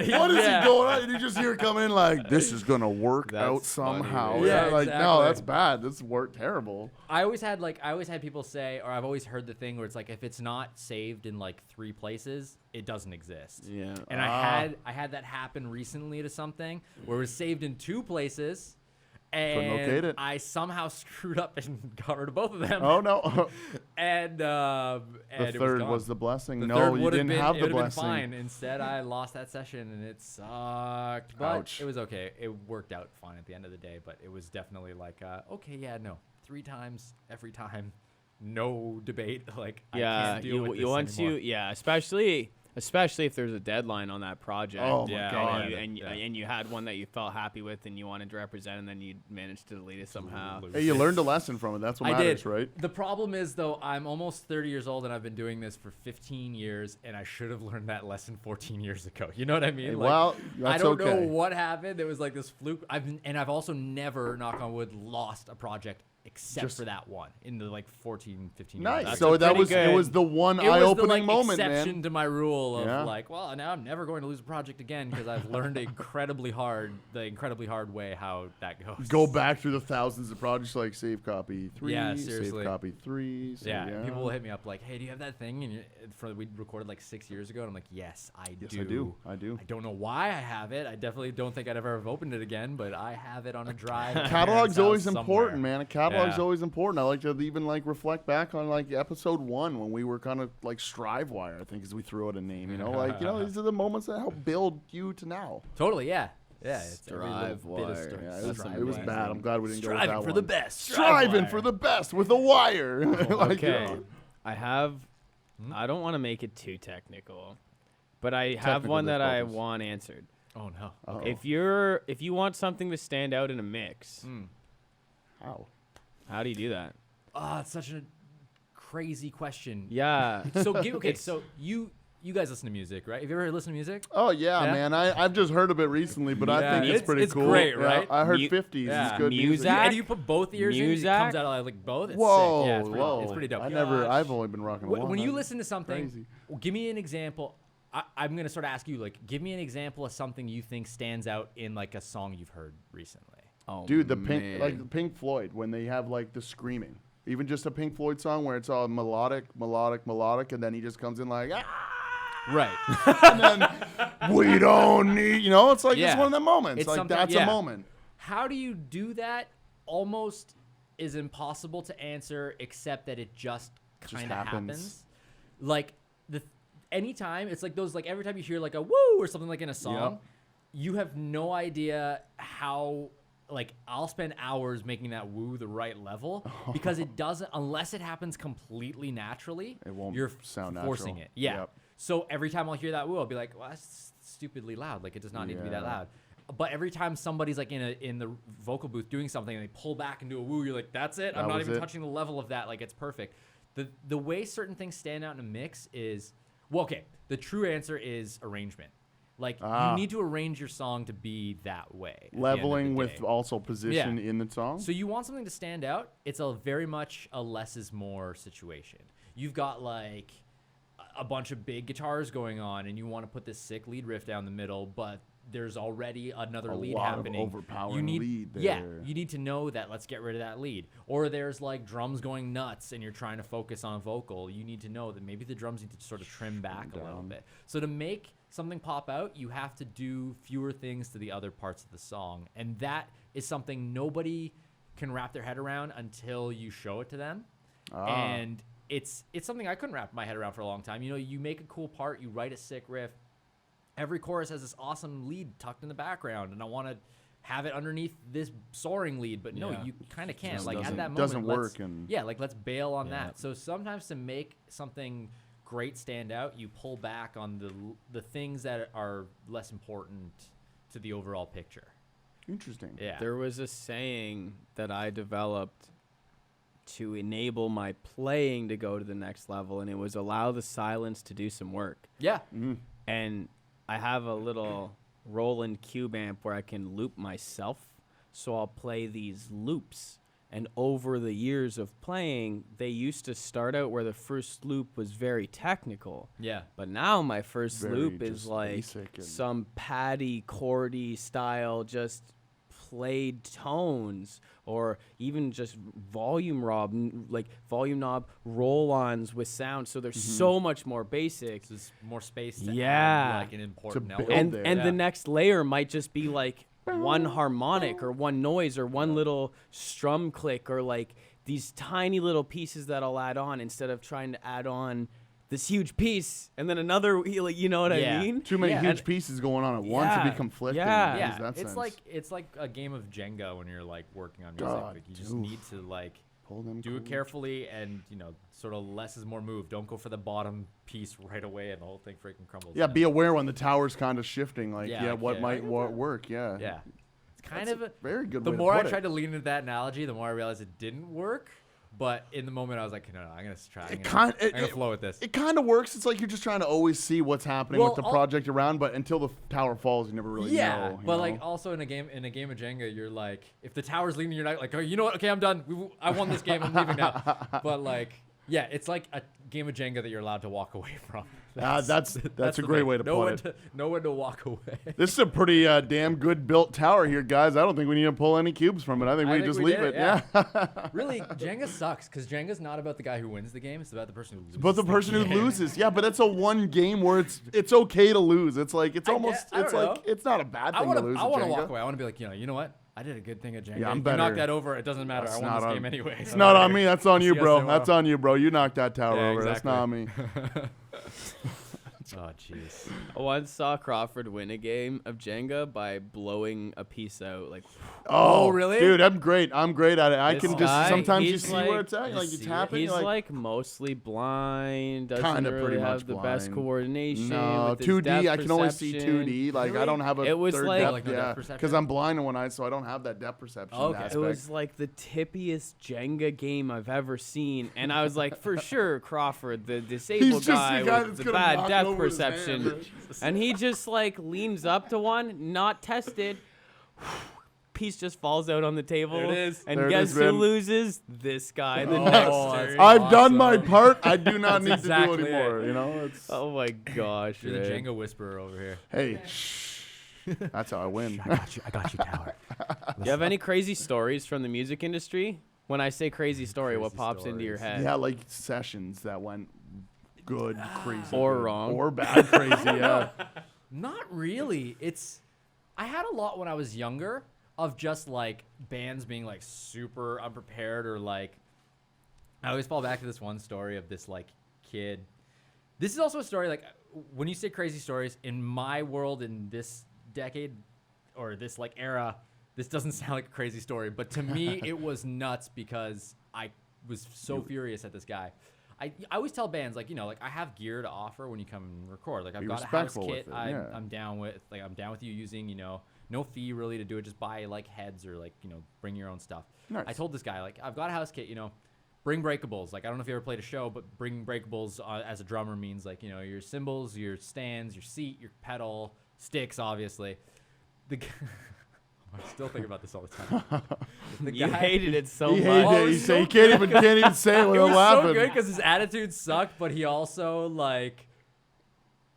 on? And you just hear it come in like, this is going to work That's out funny, somehow. man. Yeah, Like, no, exactly. that's bad. This worked terrible. I always had people say, or I've always heard the thing where it's like if it's not saved in like 3 places, it doesn't exist. Yeah. And I had that happen recently to something where it was saved in 2 places, locate and it. I somehow screwed up and got rid of both of them. Oh, no. And The it third gone. was the blessing. The No, third you would've didn't been, have it the would've been blessing. fine. Instead, I lost that session and it sucked. But Ouch. it was okay. It worked out fine at the end of the day. But it was definitely like, okay, yeah, no, 3 times every time, no debate. Like, I Yeah, can't deal with this you want anymore. to especially if there's a deadline on that project. Oh, my Yeah, God. And you had one that you felt happy with and you wanted to represent, and then you managed to delete it somehow. Hey, you learned a lesson from it. That's what I matters, did. right? The problem is, though, I'm almost 30 years old and I've been doing this for 15 years, and I should have learned that lesson 14 years ago. You know what I mean? Hey, Like, well, I that's don't know okay. what happened. It was like this fluke. I've also never, knock on wood, lost a project except Just- for that one in the like 14, 15 years. Nice. That's So a that pretty was good- it was the one It was eye-opening the like moment, exception man. to my rule of Yeah. like, well, now I'm never going to lose a project again because I've learned the incredibly hard way how that goes. Go back through the thousands of projects like save copy 3, Yeah, save seriously. copy 3. So Yeah, people will hit me up like, "Hey, do you have that thing?" And we recorded like 6 years ago, and I'm like, "Yes, I Yes, do. I do. I don't know why I have it. I definitely don't think I'd ever have opened it again, but I have it on a drive. at my Catalog's parents' always house important, somewhere. man. A catalog's Yeah. always important. I like to even like reflect back on like episode 1 when we were kind of like DriveWire, I think, as we threw out a name. You know, like these are the moments that help build you to now. Totally, yeah, yeah. It's every little bit of DriveWire. story. Yeah, That's it was amazing. bad. I'm glad we didn't go with Striving that for one. the best. Striving DriveWire. for the best with a wire. Like, you Okay. know. I have. I don't want to make it too technical, but I have Technical one that I difficulties. want answered. Oh no. Uh-oh. If you want something to stand out in a mix, How? how do you do that? It's such a crazy question. Yeah. So so you guys listen to music, right? Have you ever listened to music? Oh yeah, Yeah? man. I've just heard of it recently, but I Yeah, think it's pretty it's cool. great, Yeah, right? I heard Mu- 50s yeah. is good music. Muzak? And you put both ears in, it Muzak? comes out of like both. It's Whoa, sick. Yeah, whoa. It's pretty dope. I've only been rocking one. When you listen to something, Crazy. give me an example. I'm gonna sort of ask you, like, give me an example of something you think stands out in like a song you've heard recently. Oh, Dude, the man. Pink Floyd, when they have like the screaming, even just a Pink Floyd song where it's all melodic, and then he just comes in like, Right. and then we don't need, it's like it's Yeah. one of the moments. It's like something- that's yeah. a moment. How do you do that? Almost is impossible to answer, except that it just kind of happens. happens. Like anytime it's like those, like every time you hear like a woo or something like in a song, Yep. you have no idea how. Like I'll spend hours making that woo the right level because it doesn't, unless it happens completely naturally. It won't You're sound forcing natural. it. Yeah. Yep. So every time I'll hear that woo, I'll be like, well, that's stupidly loud. Like it does not need to be that Yeah. loud. But every time somebody's like in the vocal booth doing something and they pull back and do a woo, you're like, that's it. I'm That not was even it. touching the level of that. Like it's perfect. The way certain things stand out in a mix is, well, okay. The true answer is arrangement. Like you need to arrange your song to be that way. at the end of Leveling the with day. also position Yeah. in the song. So you want something to stand out. It's a very much a less is more situation. You've got like a bunch of big guitars going on and you want to put this sick lead riff down the middle, but there's already another A lead lot of happening. overpowering you need, lead Yeah, there. you need to know that. Let's get rid of that lead. Or there's like drums going nuts and you're trying to focus on vocal. You need to know that maybe the drums need to sort of trim back a little down. bit. So to make something pop out, you have to do fewer things to the other parts of the song. And that is something nobody can wrap their head around until you show it to them. And it's something I couldn't wrap my head around for a long time. You make a cool part, you write a sick riff. Every chorus has this awesome lead tucked in the background, and I want to have it underneath this soaring lead, but no, Yeah. you kind of can't. Just Like at doesn't- that moment, doesn't let's- work and- yeah, like let's bail on Yeah. that. So sometimes to make something great stand out, you pull back on the things that are less important to the overall picture. Interesting. Yeah. There was a saying that I developed to enable my playing to go to the next level, and it was allow the silence to do some work. Yeah. And I have a little Roland Cube amp where I can loop myself, so I'll play these loops. And over the years of playing, they used to start out where the first loop was very technical. Yeah. But now my first Very loop is just like basic and- some patty, chordy style, just played tones, or even just volume knob roll-ons with sound. So they're so much more basic. There's more space to Yeah. add like an important build element. And there. and Yeah. the next layer might just be like one harmonic or one noise or one little strum click or like these tiny little pieces that I'll add on instead of trying to add on this huge piece and then another, you know what Yeah. I mean? Too many Yeah. huge pieces going on at once Yeah. to be conflicting. Yeah. in Yeah, that it's sense. like a game of Jenga when you're like working on music. God, Like, you just oof. need to like Pull them do it cool. carefully and sort of less is more move. Don't go for the bottom piece right away and the whole thing freaking crumbles. Yeah, down. be aware when the tower's kind of shifting. Like, Yeah, yeah, like, what yeah. might work? Yeah. Yeah, it's kind That's of a very good The way to more I put it. tried to lean into that analogy, the more I realized it didn't work. But in the moment, I was like, no, I'm gonna try. I'm gonna flow with this. It kind of works. It's like you're just trying to always see what's happening with the project around, but until the tower falls, you never really know. But like also in a game of Jenga, you're like, if the tower's leaning, you're not like, oh, you know what? Okay, I'm done. I won this game. I'm leaving now. But like, yeah, it's like a game of Jenga that you're allowed to walk away from. That's a great way to put it. Know when to walk away. This is a pretty damn good built tower here, guys. I don't think we need to pull any cubes from it. I think we just leave it. Yeah. Really, Jenga sucks because Jenga's not about the guy who wins the game. It's about the person who loses. But the person who loses, yeah. But that's a one game where it's okay to lose. It's like it's not a bad thing to lose. I want to walk away. I want to be like, you know what? I did a good thing at Jenga. Yeah, I'm better. better. You knock that over. It doesn't matter. I won this game anyway. It's not on me. That's on you, bro. That's on you, bro. You knocked that tower over. Exactly. That's not on me. Oh, jeez. I once saw Crawford win a game of Jenga by blowing a piece out. Like, oh, really? Dude, I'm great at it. I can just sometimes you see like, where it's at. Like you tap it. He's like mostly blind. Doesn't really have the best coordination. No, 2D. I can only see 2D. Like really? I don't have a third depth. Yeah, because I'm blind in one eye, so I don't have that depth perception. Okay. It was like the tippiest Jenga game I've ever seen, and I was like, for sure, Crawford, the disabled guy with the bad depth perception, and he just like leans up to one, not tested. Piece just falls out on the table. There it is. And there guess who loses? This guy. The next turn. I've done my part. I do not need to do anymore. You know. Oh my gosh. You're the Jenga whisperer over here. Hey. Shh. That's how I win. I got you, tower. Do you have any crazy stories from the music industry? When I say crazy story, what pops into your head? Yeah, like sessions that went good, crazy, or wrong, or bad, crazy. Yeah. Not really. I had a lot when I was younger of just like bands being like super unprepared, or like I always fall back to this one story of this like kid. This is also a story like when you say crazy stories in my world in this decade or this like era, this doesn't sound like a crazy story, but to me it was nuts because I was so furious at this guy. I always tell bands like, like I have gear to offer when you come and record. Like I've got a house kit. I'm down with you using, no fee really to do it. Just buy like heads or like, bring your own stuff. Nice. I told this guy like I've got a house kit, bring breakables. Like I don't know if you ever played a show, but bring breakables as a drummer means like, your cymbals, your stands, your seat, your pedal, sticks, obviously. I still think about this all the time. You hated it so much. He can't even say it without laughing. It was so good because his attitude sucked, but he also like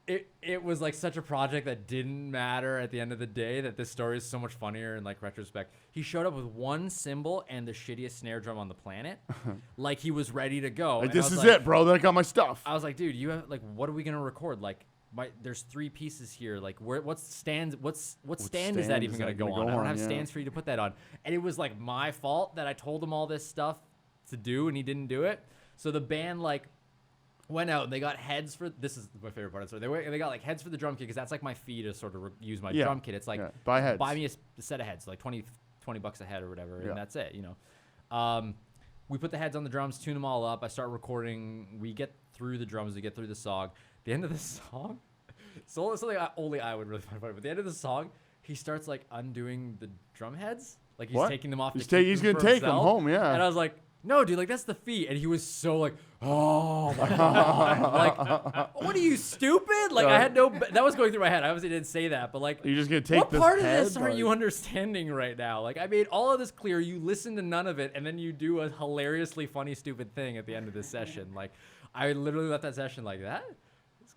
it was like such a project that didn't matter at the end of the day. That this story is so much funnier in like retrospect. He showed up with one cymbal and the shittiest snare drum on the planet, like he was ready to go. Like, this is it, bro. I got my stuff. I was like, dude, you have like, what are we gonna record? Like. There's 3 pieces here. Like, what stand is that even gonna go on? I don't have stands for you to put that on. And it was like my fault that I told him all this stuff to do and he didn't do it. So the band like went out and they got heads for. This is my favorite part of the story. They got like heads for the drum kit because that's like my fee to sort of use my drum kit. It's like buy heads. Buy me a set of heads, like $20 a head or whatever, and that's it. We put the heads on the drums, tune them all up. I start recording. We get through the drums. We get through the song. The end of the song, so something only I would really find funny. But the end of the song, he starts like undoing the drum heads, like he's taking them off. He's gonna take them home, yeah. And I was like, no, dude, like that's the fee. And he was so like, oh my god, like, what are you stupid? Like I had that was going through my head. I obviously didn't say that, but like, you're just gonna take what part of this aren't you understanding right now? Like I made all of this clear. You listen to none of it, and then you do a hilariously funny, stupid thing at the end of this session. Like I literally left that session like that.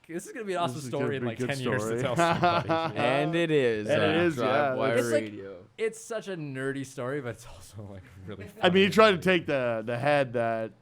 This is going to be an awesome story in like 10 years to tell somebody. And it is. And it is, DriveWire Radio. It's such a nerdy story, but it's also like really funny. I mean, he tried to take the head that,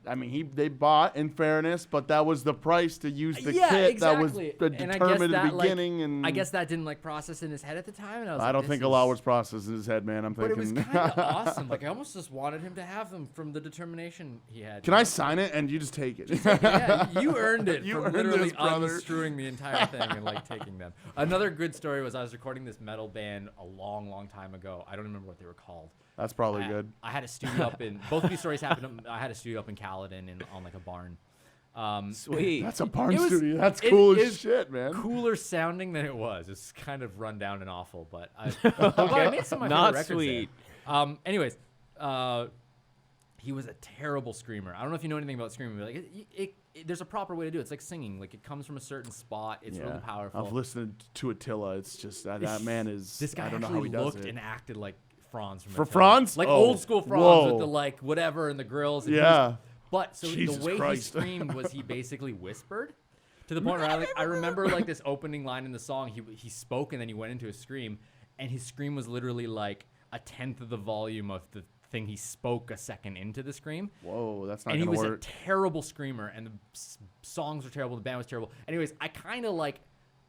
they bought in fairness, but that was the price to use the kit exactly. that was determined at the beginning. And I guess that didn't like process in his head at the time. And I don't think a lot was processed in his head, man. I'm thinking. But it was kind of awesome. Like I almost just wanted him to have them from the determination he had. Can I sign it and you just take it? Yeah, you earned it. You from earned literally this, brother. unscrewing the entire thing and like taking them. Another good story was I was recording this metal band a long time ago. I don't remember what they were called. That's probably good. I had a studio up in both of these stories happened. I had a studio up in Caledon on like a barn. Sweet. That's a barn studio. That's cool as shit, man. Cooler sounding than it was. It's kind of run down and awful, but I made some of my favorite records sweet. there. Anyways, he was a terrible screamer. I don't know if you know anything about screaming, but like there's a proper way to do it. It's like singing. Like it comes from a certain spot. It's really powerful. I've listened to Attila. It's just that man is. This guy I don't know actually how he does looked it. and acted like Franz from For Attila. Franz? Like Oh, old school Franz whoa. with the like whatever and the grills. And Yeah. But so Jesus the way Christ. he screamed was he basically whispered to the point where I remember like this opening line in the song. He spoke and then he went into a scream, and his scream was literally like a tenth of the volume of the thing he spoke a second into the scream. Whoa, that's not And he gonna was work. a terrible screamer, and the songs were terrible. The band was terrible. Anyways, I kind of like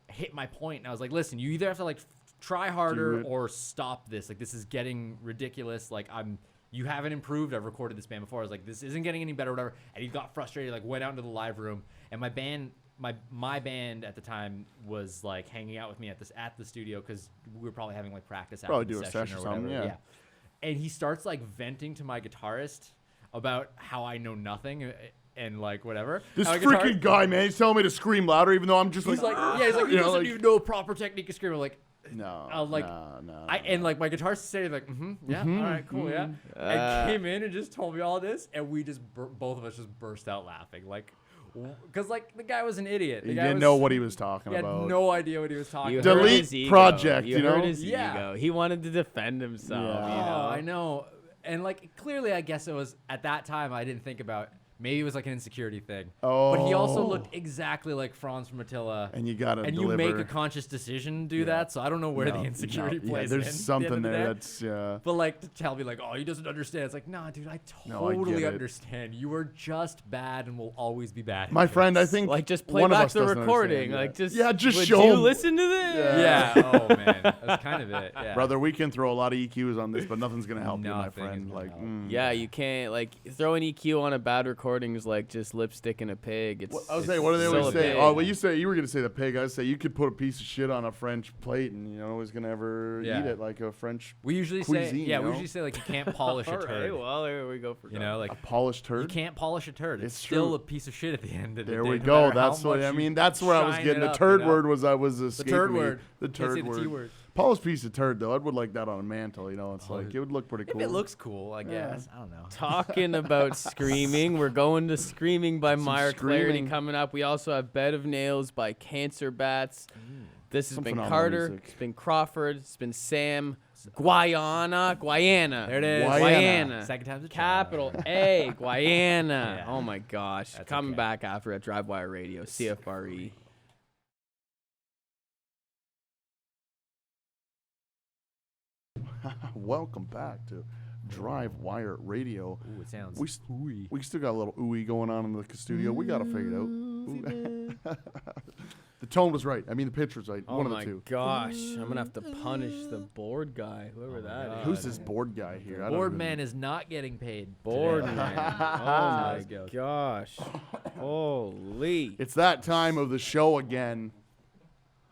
hit my point, and I was like, "Listen, you either have to like try harder or stop this. Like this is getting ridiculous. Like you haven't improved. I've recorded this band before. I was like, this isn't getting any better, whatever." And he got frustrated, like went out into the live room, and my band at the time was like hanging out with me at the studio because we were probably having like practice after Probably the do a session session or or something, whatever. yeah. And he starts like venting to my guitarist about how I know nothing and like whatever. This And my freaking guy, man, he's telling me to scream louder, even though I'm just he's like, he you doesn't know, like, even know proper technique of screaming. Like, no, no. And like my guitarist said, like, yeah, all right, cool, yeah. And came in and just told me all this, and we just both of us just burst out laughing, like, because like the guy was an idiot. he didn't know what he was talking He had about. no idea what he was talking You about. heard Delete his ego. project, you know? heard his Yeah. ego. He wanted to defend himself. Yeah. You know? Oh, I know. And like clearly, I guess it was at that time I didn't think about. Maybe it was like an insecurity thing. But he also looked exactly like Franz from Attila. And you gotta and deliver. you make a conscious decision to do that. So I don't know where the insecurity plays in. There's at the something end of the there day. that's But like to tell me like, oh, he doesn't understand. It's like, nah, dude, I No, I totally get it. understand. You are just bad and will always be bad. my friend. I think Like just play one of back us the doesn't recording. understand, Like just just would show you him. listen to this? Yeah. Oh man, that's kind of it. Yeah. Brother, we can throw a lot of EQs on this, but nothing's gonna help you, my Nothing is friend. gonna Like, help. Yeah, you can't like throwing EQ on a bad recording is like just lipstick in a pig. It's I was it's saying, what do they still always a say? pig. Oh, well, you were gonna say the pig. I say you could put a piece of shit on a French plate, and no one's gonna ever Yeah. eat it like a French We usually cuisine. say, you we know? usually say like you can't polish a All turd. right, well, there we go for You know, like a polished you turd. can't polish a turd. It's It's still true. a piece of shit at the end of the There day. we no go. matter how That's what much I you mean. That's where I was shine getting. it The up, turd you know? word was The escaping turd me. word. The Can't say turd the T word. word. Polished piece of turd though. I would like that on a mantle. You know, it's like it would look pretty If cool. it looks cool, I guess. I don't know. Talking about screaming, we're going to Screaming by Meyer Clarity screaming. coming up. We also have Bed of Nails by Cancer Bats. This has Some been phenomenal Carter. music. It's been Crawford. It's been Sam Guaiana. There it is. Guaiana. Second time's a charm. Capital A. Guaiana. Yeah. Oh my gosh. That's Coming okay. back after at DriveWire Radio, CFRE. Welcome back to DriveWire Radio. Ooh, it sounds. We still got a little ooey going on in the studio. We gotta figure it out. Ooh. The tone was right. I mean, the pitch was right. Oh One of my the two. gosh. I'm going to have to punish the board guy, whoever that is. Who's this board guy here? I don't Board even- man is not getting paid. Board today. man. Oh how my this goes. gosh. Holy. It's that time of the show again.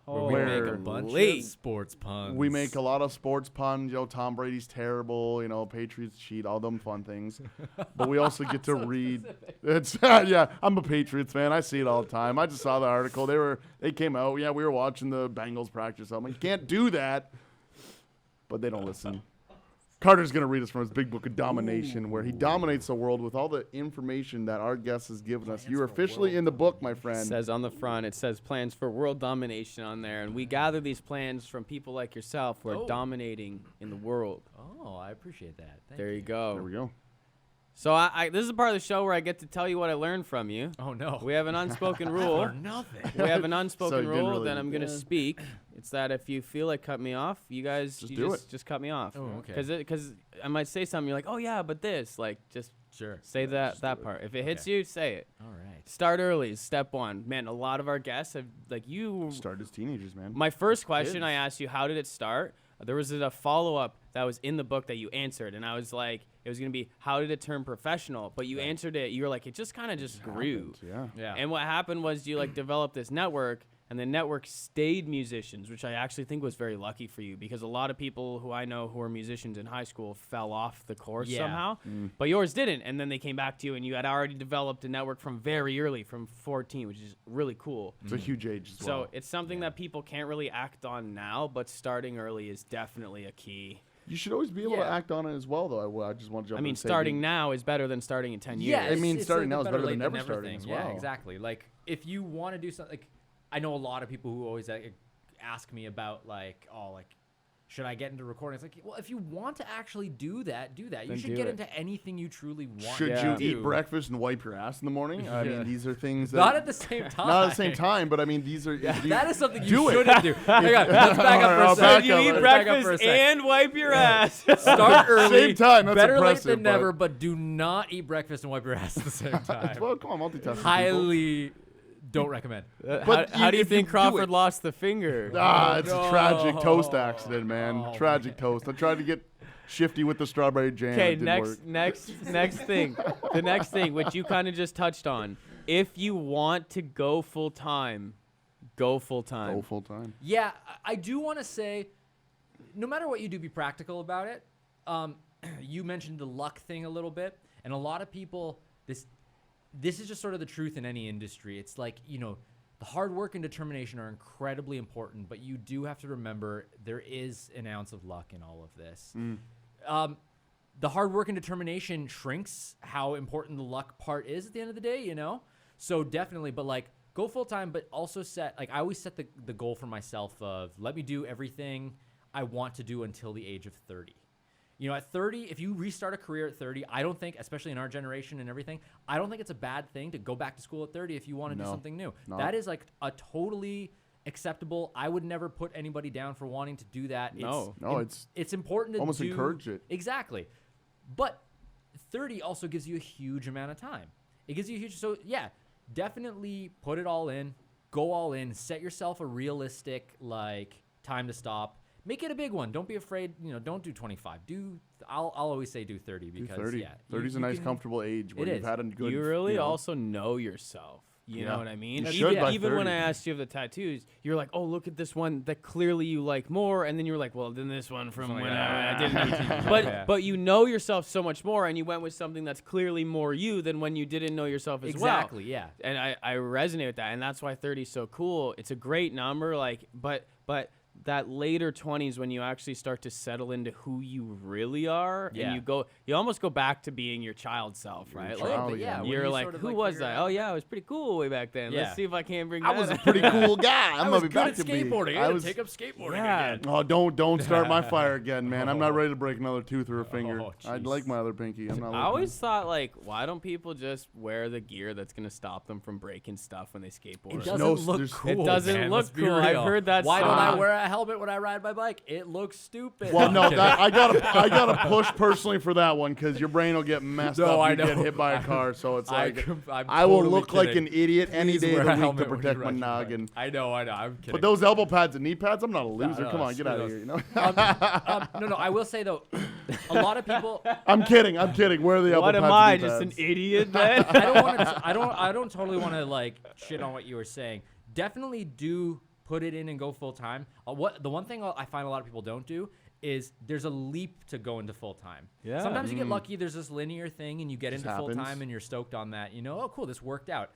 Where we make a Where bunch Holy. of sports puns. We make a lot of sports puns. You know, Tom Brady's terrible. You know, Patriots cheat. All them fun things. But we also get to read. It's yeah. I'm a Patriots fan. I see it all the time. I just saw the article. They came out. Yeah, we were watching the Bengals practice. I'm like, you can't do that. But they don't listen. Carter's going to read us from his big book of domination, where he dominates the world with all the information that our guest has given us. You're officially in the book, my friend. Says on the front, it says plans for world domination on there. And we gather these plans from people like yourself who are dominating in the world. Oh, I appreciate that. Thank There you go. There we go. So this is a part of the show where I get to tell you what I learned from you. Oh no. We have an unspoken I rule. learned nothing. We have an So unspoken you didn't rule. really- Then I'm gonna speak. It's that if you feel like cut me off, you guys Just you do just cut me off. Oh, okay. Because I might say something. You're like, oh yeah, but this. Like just Sure. say that part. If it hits you, say it. All right. Start early is step one. Man, a lot of our guests have like you. Started as teenagers, man. My first question Kids. I asked you, how did it start? There was a follow-up that was in the book that you answered, and I was like, it was going to be, how did it turn professional? But you answered it, you were like, it just kind of just grew. Yeah. Yeah. And what happened was you like developed this network, and the network stayed musicians, which I actually think was very lucky for you, because a lot of people who I know who were musicians in high school fell off the course Yeah. somehow, but yours didn't. And then they came back to you, and you had already developed a network from very early, from 14, which is really cool. It's a huge age as So well. it's something that people can't really act on now, but starting early is definitely a key. You should always be able to act on it as well, though. I just want to jump. I mean, and say starting now is better than starting in 10 years. Yeah, I mean, it's starting like now the is better late than never never starting thing. as well. Yeah, exactly. Like if you want to do something, like I know a lot of people who always ask me about should I get into recording? It's like, well, if you want to actually do that. You Then should do get it. into anything you truly want. Should to you do. eat breakfast and wipe your ass in the morning? I mean, these are things that Not at the same time. not at the same time, but I mean, these are That is something you do it. shouldn't do. Hang on, let's back up I'll for a back second. You up. eat Let's back up for a breakfast second. and wipe your ass. Start early. Same time, that's Better late impressive, than but- never, but do not eat breakfast and wipe your ass at the same time. well, come on, multitasking. people. Highly don't recommend. How do you if think do Crawford it- lost the finger? It's a tragic No. toast accident, man. Oh, Tragic toast. I tried to get shifty with the strawberry jam. Okay, it didn't work. next thing. The next thing, which you kind of just touched on. If you want to go full time, go full time. Go full time. Yeah, I do want to say, no matter what you do, be practical about it. You mentioned the luck thing a little bit, and a lot of people, this is just sort of the truth in any industry. It's like, the hard work and determination are incredibly important, but you do have to remember there is an ounce of luck in all of this. The hard work and determination shrinks how important the luck part is at the end of the day, So definitely, but go full time, but also I always set the goal for myself of let me do everything I want to do until the age of 30. At 30, if you restart a career at 30, I don't think, especially in our generation and everything, I don't think it's a bad thing to go back to school at 30 if you want to do something new. No. That is a totally acceptable. I would never put anybody down for wanting to do that. No, It's important to almost encourage it. Exactly. But 30 also gives you a huge amount of time. It gives you a huge, so yeah, definitely put it all in, go all in, set yourself a realistic time to stop. Make it a big one. Don't be afraid. Don't do 25. I'll always say do 30 because 30. yeah, 30 is a nice, comfortable age where It you've is. had a good. You really also know yourself. You Yeah. know what I mean? You should by Even when 30. I asked you of the tattoos, you're like, oh, look at this one that clearly you like more. And then you were like, well, then this one from when I didn't. But you know yourself so much more, and you went with something that's clearly more you than when you didn't know yourself as well. Exactly, yeah. And I resonate with that, and that's why 30 is so cool. It's a great number, but that later 20s when you actually start to settle into who you really are, Yeah. and you almost go back to being your child self, right? child, Like, yeah. when you're you like, sort of, who was figure it I? out. Oh yeah, I was pretty cool way back then. Yeah. Let's see if I can't bring I that was a up. pretty cool guy. I'm I gonna was be good back at to skateboarding. being. I take up skateboarding Yeah. again. Oh, don't start my fire again, man. I'm not ready to break another tooth or a finger. Oh, I'd jeez. like my other pinky. I'm not. I always thought, why don't people just wear the gear that's gonna stop them from breaking stuff when they skateboard? It doesn't no- look there's- cool. It doesn't man. look Let's be cool. I've real. heard that Why don't I song. wear a helmet when I ride my bike? It looks stupid. Well, no, I'm kidding. I gotta push personally for that one because your brain will get messed No, up. I You get know. hit by a car, so it's I'm will totally look like kidding. an idiot any Please day wear of a the week to helmet when you protect my ride your bike. noggin. I know. I'm kidding. But those elbow pads and knee pads, I'm not a loser. no, Come on, get screw out of those. here. You know. No. I will say though, a lot of people. I'm kidding. Where are the elbow What pads? am I? and knee Just an pads? idiot then? I don't want to. I don't totally want to shit on what you were saying. Definitely do put it in and go full time. The one thing I find a lot of people don't do is there's a leap to go into full time. Yeah. Sometimes you get lucky. There's this linear thing, and you get Just into full happens. time, and you're stoked on that. Oh, cool, this worked out.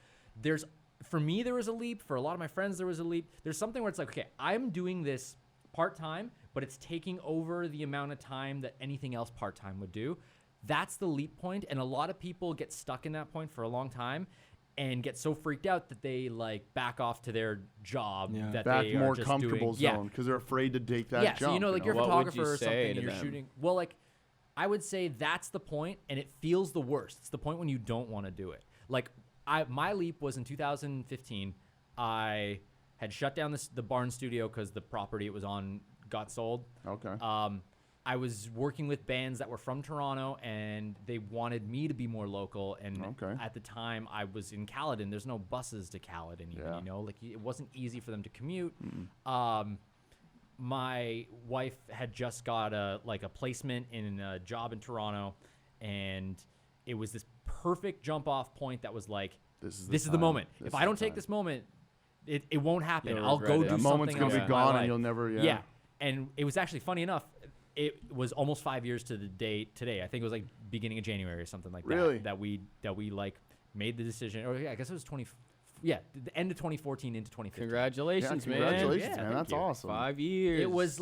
For me, there was a leap. For a lot of my friends, there was a leap. There's something where it's like, okay, I'm doing this part time, but it's taking over the amount of time that anything else part time would do. That's the leap point, and a lot of people get stuck in that point for a long time and get so freaked out that they back off to their job that Back they more are just comfortable doing. zone because they're afraid to take that Yeah, jump. so you're What a would photographer you or something, say and to you're them? shooting. Well, I would say that's the point, and it feels the worst. It's the point when you don't want to do it. My leap was in 2015. I had shut down the barn studio because the property it was on got sold. Okay. I was working with bands that were from Toronto, and they wanted me to be more local. And Okay. at the time, I was in Caledon. There's no buses to Caledon, even, Yeah. it wasn't easy for them to commute. My wife had just got a placement in a job in Toronto, and it was this perfect jump off point that was This is the time. moment. This If is I don't the take time. this moment, it won't happen. You'll I'll regret go it. do That something moment's gonna else be with my gone, life. and you'll never. Yeah. And it was actually funny enough. It was almost 5 years to the date today. I think it was beginning of January or something like that. Really? That we made the decision. Or I guess it was the end of 2014 into 2015. Congratulations, Yeah, man. congratulations, Yeah, man. thank That's you. awesome. 5 years. It was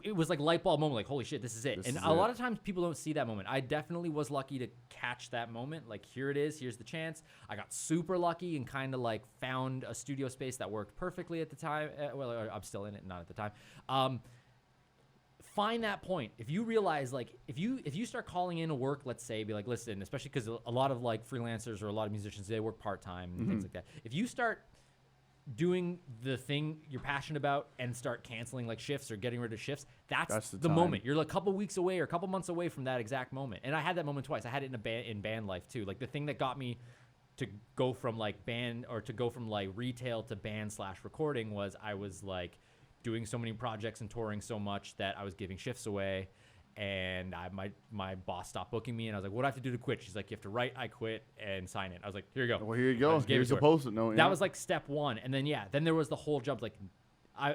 it was like light bulb moment, like, holy shit, this is it. This And is a lot it. of times people don't see that moment. I definitely was lucky to catch that moment. Like, here it is, here's the chance. I got super lucky and kind of like found a studio space that worked perfectly at the time. Well, I'm still in it, not at the time. Find that point. If you realize, like, if you start calling in a work, let's say, be like, listen, especially because a lot of like freelancers or a lot of musicians, they work part-time and things like that. If you start doing the thing you're passionate about and start canceling like shifts or getting rid of shifts, that's the time. moment. You're like a couple weeks away or a couple months away from that exact moment. And I had that moment twice. I had it in band life too. Like, the thing that got me to go from like band, or to go from like retail to band/recording, was I was like doing so many projects and touring so much that I was giving shifts away. And my boss stopped booking me, and I was like, what do I have to do to quit? She's like, you have to write I quit and sign it. I was like, here you go. Well, here you go. I just gave it Here's to the her. post-it note. That was like step one. And then, then there was the whole jump. Like,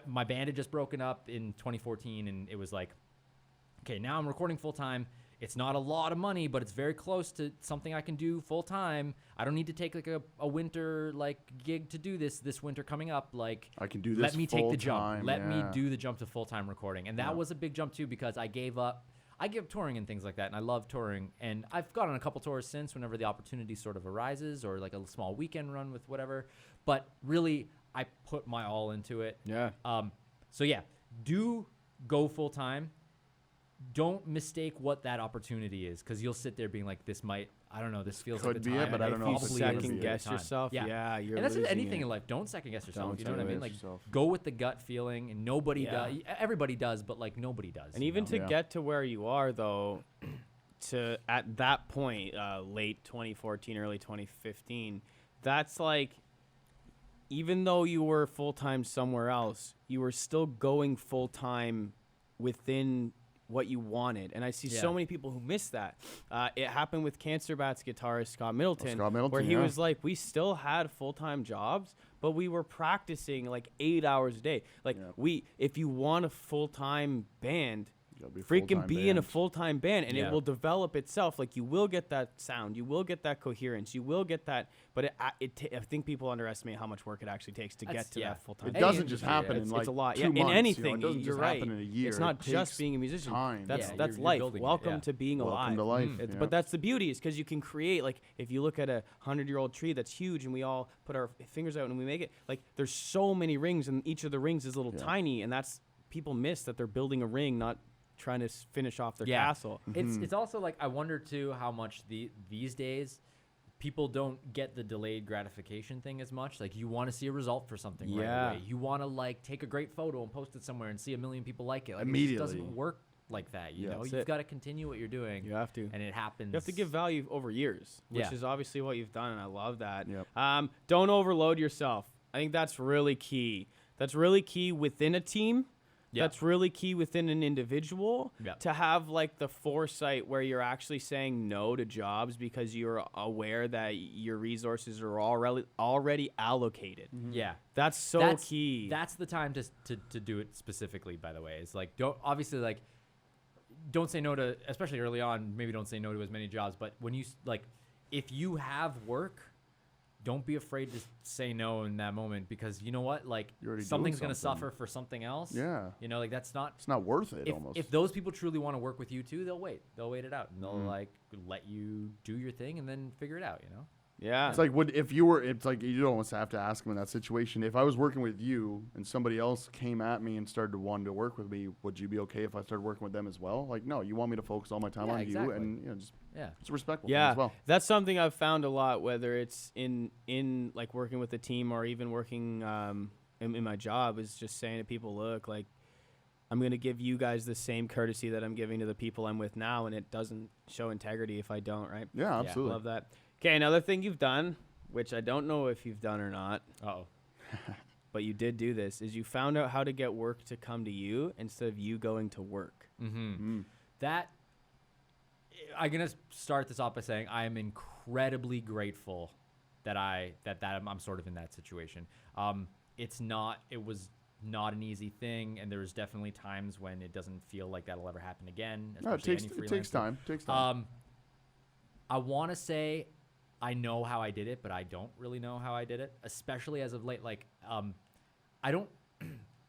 my band had just broken up in 2014, and it was like, okay, now I'm recording full time. It's not a lot of money, but it's very close to something I can do full time. I don't need to take like a winter like gig to do this winter coming up. Like, I can do this Let me take the jump. full-time, Let me yeah. do the jump to full time recording. And that was a big jump too, because I gave up touring and things like that, and I love touring. And I've gone on a couple tours since, whenever the opportunity sort of arises, or like a small weekend run with whatever. But really, I put my all into it. Yeah. So yeah, do go full time. Don't mistake what that opportunity is, because you'll sit there being like, this might, I don't know, this feels Could like the be it, time. but I don't know if Probably it's gonna is be the it. Second guess time. yourself. Yeah, you're and that's losing anything it. in life. Don't second guess yourself. Don't You know what I second mean? guess Like, yourself. go with the gut feeling, and nobody Yeah. does. Everybody does, but like nobody does. And you even know? to Yeah. get to where you are, though, to at that point, late 2014, early 2015, that's like, even though you were full time somewhere else, you were still going full time within what you wanted. And I see so Yeah. many people who miss that. It happened with Cancer Bats guitarist Scott Middleton, Scott Middleton, where he yeah. was like, we still had full time jobs, but we were practicing like 8 hours a day. Like, Yeah. if you want a full time band, You gotta be freaking full-time be in a band. full-time band, and Yeah. it will develop itself. Like, you will get that sound, you will get that coherence, you will get that, but I think people underestimate how much work it actually takes to That's- get to yeah. that full-time It Any doesn't just industry, happen yeah. in like it's a lot. 2 Yeah, in months, anything, it doesn't you're just right. happen in a year. It's not It just takes being a musician. time. That's Yeah, that's you're life. building it, Welcome yeah. to being alive. Welcome to life. It's- yeah. But that's the beauty, is because you can create, like, if you look at a 100-year-old tree that's huge, and we all put our fingers out and we make it, like, there's so many rings, and each of the rings is little Yeah. tiny, and that's, people miss that they're building a ring, not trying to finish off their castle. It's also like, I wonder too how much these days people don't get the delayed gratification thing as much. Like, you want to see a result for something Yeah. right away. You want to like take a great photo and post it somewhere and see 1 million people like it. Like, It Immediately. just doesn't work like that. You Yeah. know, That's you've it. got to continue what you're doing. You have to. And it happens. You have to give value over years, which Yeah. is obviously what you've done, and I love that. Yep. Don't overload yourself. I think that's really key. That's really key within a team. Yeah. That's really key within an individual, Yeah. to have like the foresight where you're actually saying no to jobs because you're aware that your resources are already allocated. Yeah. That's so that's key. That's the time to do it specifically, by the way. It's like, don't say no to, especially early on, maybe don't say no to as many jobs, but when you like, if you have work, don't be afraid to say no in that moment, because you know what, like, You're already doing something's going to something. suffer for something else. Yeah. You know, like, that's not, It's not worth it almost. if those people truly want to work with you too, they'll wait it out, and they'll Mm-hmm. like let you do your thing and then figure it out, you know? yeah. It's like, it's like, you don't almost have to ask them in that situation. If I was working with you and somebody else came at me and started wanting to work with me, would you be okay if I started working with them as well? Like, no, you want me to focus all my time Yeah, on exactly. you, and just Yeah. it's a respectful Yeah, thing as well. that's something I've found a lot, whether it's in like working with a team or even working in my job, is just saying to people, look, like, I'm going to give you guys the same courtesy that I'm giving to the people I'm with now, and it doesn't show integrity if I don't, right? Yeah, absolutely. Love that. Okay, another thing you've done, which I don't know if you've done or not, Uh-oh. but you did do this, is you found out how to get work to come to you instead of you going to work. That, I'm gonna start this off by saying I am incredibly grateful that I'm sort of in that situation. It was not an easy thing, and there's definitely times when it doesn't feel like that'll ever happen again. No, it especially takes any it takes freelancer. time. It takes time. I want to say I know how I did it, but I don't really know how I did it, especially as of late. Like,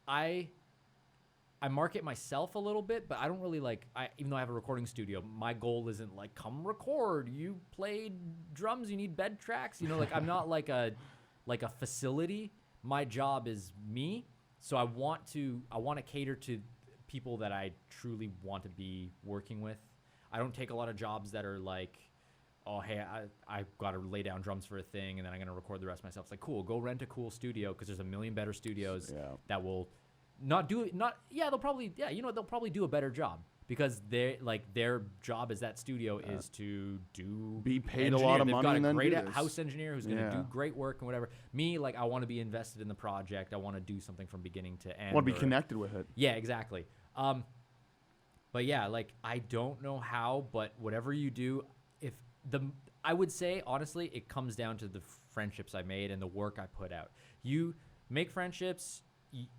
I I market myself a little bit, but I don't really like, even though I have a recording studio, my goal isn't like, come record, you played drums, you need bed tracks, you know, like I'm not like a facility. My job is me. So I want to cater to people that I truly want to be working with. I don't take a lot of jobs that are like, oh, hey, I got to lay down drums for a thing and then I'm going to record the rest myself. It's like, cool, go rent a cool studio because there's a million better studios that will they'll probably do a better job because their job as that studio is to be paid a lot of money. They've got a and great do this. house engineer who's going to do great work and whatever. Me, like, I want to be invested in the project. I want to do something from beginning to end. I want to be connected with it. Yeah, exactly. But yeah, like, I don't know how, but whatever you do, I would say, honestly, it comes down to the friendships I made and the work I put out. You make friendships,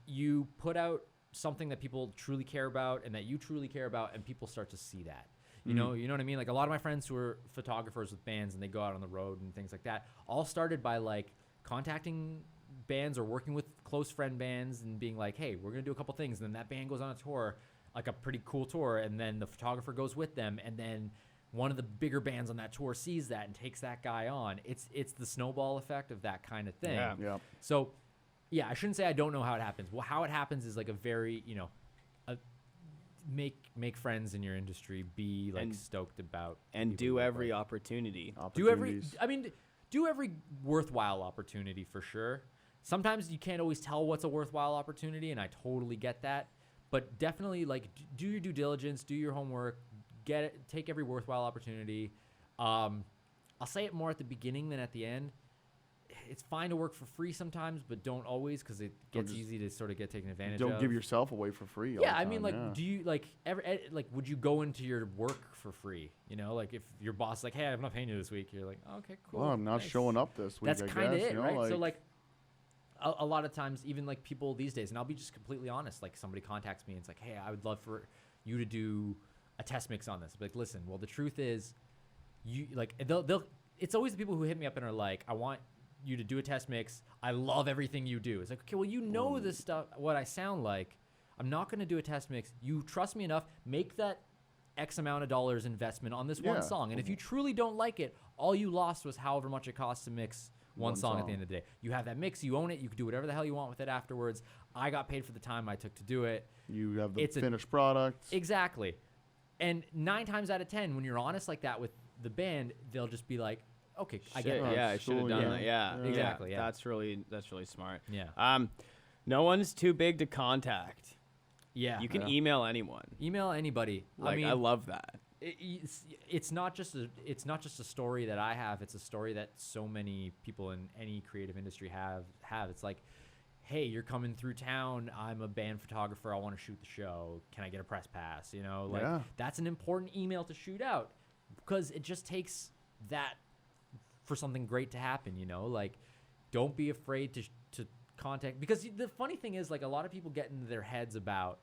you put out something that people truly care about and that you truly care about, and people start to see that. You know what I mean? Like, a lot of my friends who are photographers with bands and they go out on the road and things like that all started by like contacting bands or working with close friend bands and being like, hey, we're going to do a couple things. And then that band goes on a tour, like a pretty cool tour. And then the photographer goes with them. And then one of the bigger bands on that tour sees that and takes that guy on. It's the snowball effect of that kind of thing. Yeah. So yeah, I shouldn't say I don't know how it happens. Well, how it happens is like a very, make friends in your industry, be like stoked about, and do every opportunity. Do every worthwhile opportunity for sure. Sometimes you can't always tell what's a worthwhile opportunity, and I totally get that. But definitely, like, do your due diligence, do your homework, take every worthwhile opportunity. I'll say it more at the beginning than at the end. It's fine to work for free sometimes, but don't always, because it gets easy to sort of get taken advantage of. Don't give yourself away for free. Yeah, I mean, like, do you would you go into your work for free? You know, like if your boss is like, hey, I'm not paying you this week, you're like, oh, okay, cool. Well, I'm not showing up this week. That's kind of it, right? Like, so like, a lot of times, even like people these days, and I'll be just completely honest. Like, somebody contacts me and it's like, hey, I would love for you to do a test mix on this. I'll be like, listen, well, the truth is, it's always the people who hit me up and are like, I want you to do a test mix. I love everything you do. It's like, okay, well, you know this stuff, what I sound like. I'm not going to do a test mix. You trust me enough. Make that X amount of dollars investment on this one song. And if you truly don't like it, all you lost was however much it costs to mix one song at the end of the day. You have that mix. You own it. You can do whatever the hell you want with it afterwards. I got paid for the time I took to do it. You have the finished product. Exactly. And 9 times out of 10, when you're honest like that with the band, they'll just be like, okay, I get it. Yeah, I should have done that. Yeah, exactly. Yeah. That's really smart. Yeah. No one's too big to contact. Yeah. You can email anyone. Email anybody. Like, I love that. It's not just a story that I have. It's a story that so many people in any creative industry have. It's like, hey, you're coming through town. I'm a band photographer. I want to shoot the show. Can I get a press pass? You know, like that's an important email to shoot out because it just takes that for something great to happen, you know? Like, don't be afraid to contact, because the funny thing is, like, a lot of people get into their heads about,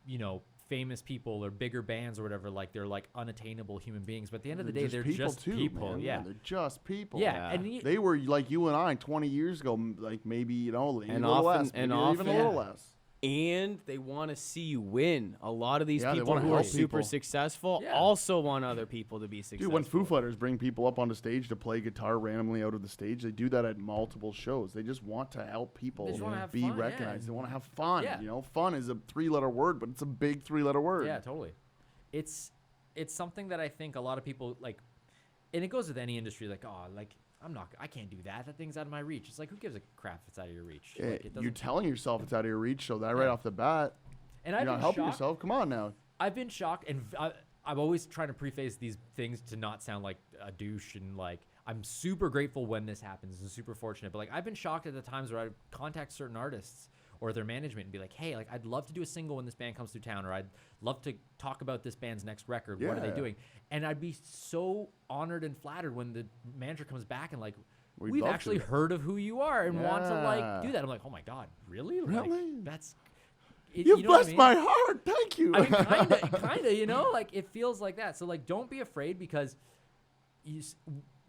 you know, famous people or bigger bands or whatever, like they're like unattainable human beings, but at the end of the day, they're just people. Man. Yeah, they're just people. Yeah, and they were like you and I 20 years ago, like maybe, you know, and a little often, less, and often often a little less. And they want to see you win. A lot of these Yeah, they people wanna who are help super people. successful also want other people to be successful. Dude, when Foo Fighters bring people up on the stage to play guitar randomly out of the stage, they do that at multiple shows. They just want to help people They just wanna have be fun, recognized. yeah. They want to have fun. Yeah. You know, fun is a 3-letter word, but it's a big 3-letter word. Yeah, totally. It's something that I think a lot of people like, and it goes with any industry. Like, oh, like I can't do that. That thing's out of my reach. It's like, who gives a crap if it's out of your reach? Yeah, Like, it you're doesn't. telling yourself it's out of your reach, so that right off the bat, And you're I've not been helping shocked. yourself. Come on now. I've been shocked, and I'm always trying to preface these things to not sound like a douche, and like I'm super grateful when this happens and super fortunate. But like I've been shocked at the times where I contact certain artists or their management and be like, hey, like I'd love to do a single when this band comes through town, or I'd love to talk about this band's next record. What are they Yeah. doing? And I'd be so honored and flattered when the manager comes back and like, We'd we've love actually to. heard of who you are and want to like Yeah. do that. I'm like, oh my God, really? Like, Really? that's You know what I blessed mean? my heart. Thank you. I mean, kind of, you know, like it feels like that. So like, don't be afraid, because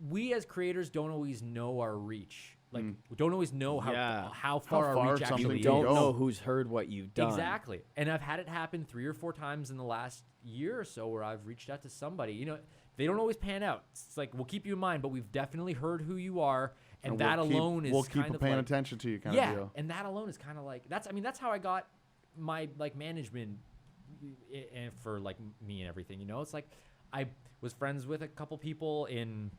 we as creators don't always know our reach. like we don't always know how far our far reach something actually can is. Don't go. know who's heard what you've done. Exactly. And I've had it happen 3 or 4 times in the last year or so where I've reached out to somebody. You know, they don't always pan out. It's like, we'll keep you in mind, but we've definitely heard who you are. And that alone is we'll kind keep of paying like, attention to you kind yeah, of deal. and that alone is kind of like, that's how I got my like management and for like me and everything, you know. It's like I was friends with a couple people in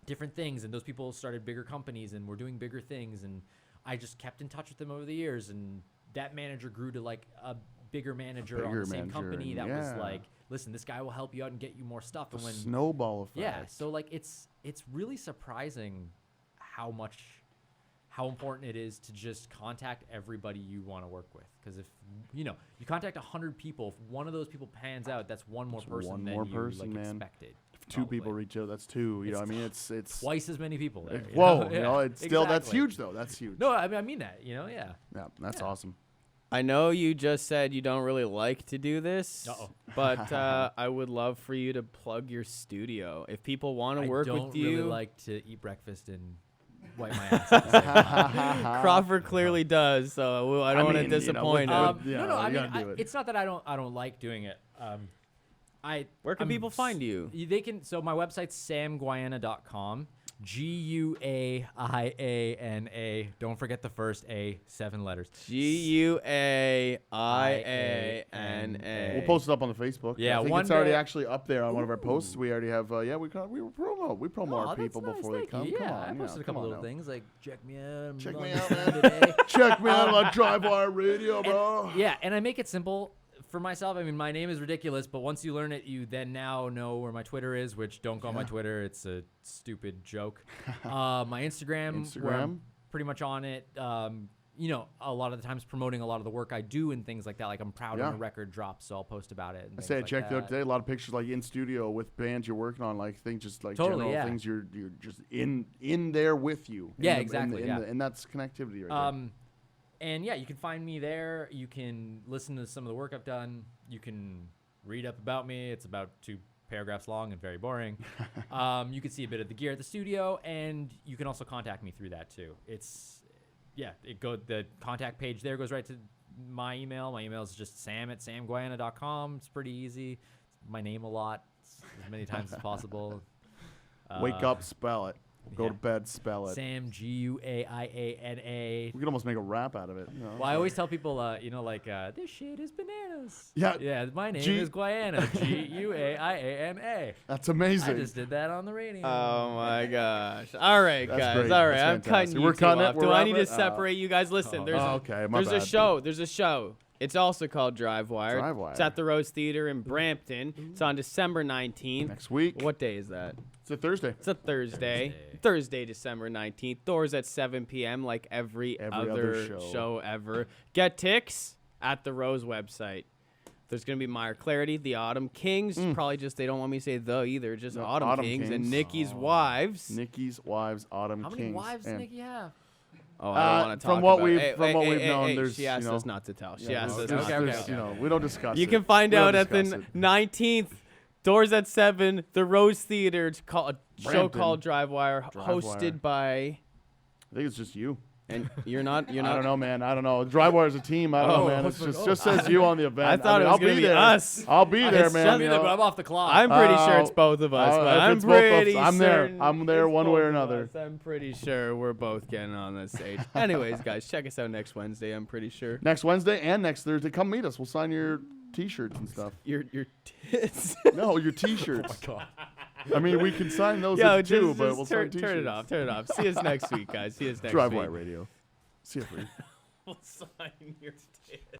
different things, and those people started bigger companies and were doing bigger things, and I just kept in touch with them over the years, and that manager grew to like a bigger manager on the same company that was like, listen, this guy will help you out and get you more stuff. And when Snowball effect. yeah, so like it's really surprising how important it is to just contact everybody you want to work with. Because if you contact 100 people, if one of those people pans out, that's one more person than you expected. If 2 people reach out, that's 2. You know, I mean, it's twice as many people there. Whoa, Yeah, it's still that's exactly. huge though. That's huge. No, I mean that. You know, yeah. Yeah, that's awesome. I know you just said you don't really like to do this, but I would love for you to plug your studio. If people want to work with you, I don't really like to eat breakfast and wipe my ass. At the same time. Crawford clearly does, so I don't want to disappoint him. No. I mean, it's not that I don't like doing it. Where can people find you? They can. So my website's samguaiana.com. Guiana. Don't forget the first A. 7 letters. Guiana. We'll post it up on the Facebook. Yeah, I think one it's already day- actually up there on one of our posts. We already have. We promo our people that's nice, before they thank come. you. Come Yeah, on, I posted a couple come on little now. things like check me out. Check I'm me on out, the man. today. Check me out on DriveWire Radio, bro. Yeah, and I make it simple for myself. I mean, my name is ridiculous, but once you learn it, you then now know where my Twitter is, which don't go on my Twitter. It's a stupid joke. My Instagram, where I'm pretty much on it. You know, a lot of the times promoting a lot of the work I do and things like that. Like I'm proud of a record drop, so I'll post about it. And I say I things checked like out today. A lot of pictures like in studio with bands you're working on, like things just like Totally, general things you're just in there with you. Yeah, exactly. And that's connectivity right there. And yeah, you can find me there. You can listen to some of the work I've done. You can read up about me. It's about 2 paragraphs long and very boring. You can see a bit of the gear at the studio, and you can also contact me through that too. The contact page there goes right to my email. My email is just sam@samguaiana.com. It's pretty easy. It's my name a lot, as many times as possible. Wake up, spell it. Go to bed, spell it. Sam, Guaiana. We could almost make a rap out of it. You know? Well, I always tell people, this shit is bananas. Yeah. Yeah, my name is Guaiana. Guaiana. That's amazing. I just did that on the radio. Oh my gosh! All right, That's guys. great. All right, That's I'm fantastic. cutting you We're two cutting it. off. We're Do I need to wrapping it? separate you guys? Listen, there's okay, my there's a bad. show. There's a show. It's also called DriveWire. DriveWire. It's at the Rose Theater in Brampton. It's on December 19th. Next week. What day is that? It's a Thursday. It's a Thursday. Thursday, December 19th. Doors at 7 p.m. like every other show ever. Get ticks at the Rose website. There's going to be Meyer Clarity, the Autumn Kings. Probably just, they don't want me to say the either. Just Autumn Kings. And Nikki's Wives. Nikki's Wives, Autumn How Kings. many wives And does Nikki have? Oh, I don't want to talk from what about we've it. from what we've known, there's she asked you know, us not to tell. She yeah, asked us there's- not to there's, tell. you know, we don't discuss. You it. can find We don't out at the discuss it. 19th. Doors at 7. The Rose Theater. It's called a show Brampton. called DriveWire, DriveWire. hosted by. I think it's just you. And you're not. You're not. I don't know, man. I don't know. DriveWire is a team. I don't know, man. It's just says you on the event. I thought it was I'll gonna be be there. us. I'll be there, It's man. just you But know. I'm off the clock. I'm pretty sure it's both of us, but if I'm it's both of us, pretty I'm there. certain I'm there it's one way or both of another. us. I'm pretty sure we're both getting on this stage. Anyways, guys, check us out next Wednesday. I'm pretty sure. Next Wednesday and next Thursday, come meet us. We'll sign your T-shirts and stuff. Your tits. No, your T-shirts. God. I mean, we can sign those Yo, too, just, but just we'll turn, sign turn T-shirts. it off. Turn it off. See us next week, guys. See us next DriveWire week. Radio. See you, free. We'll sign your tits.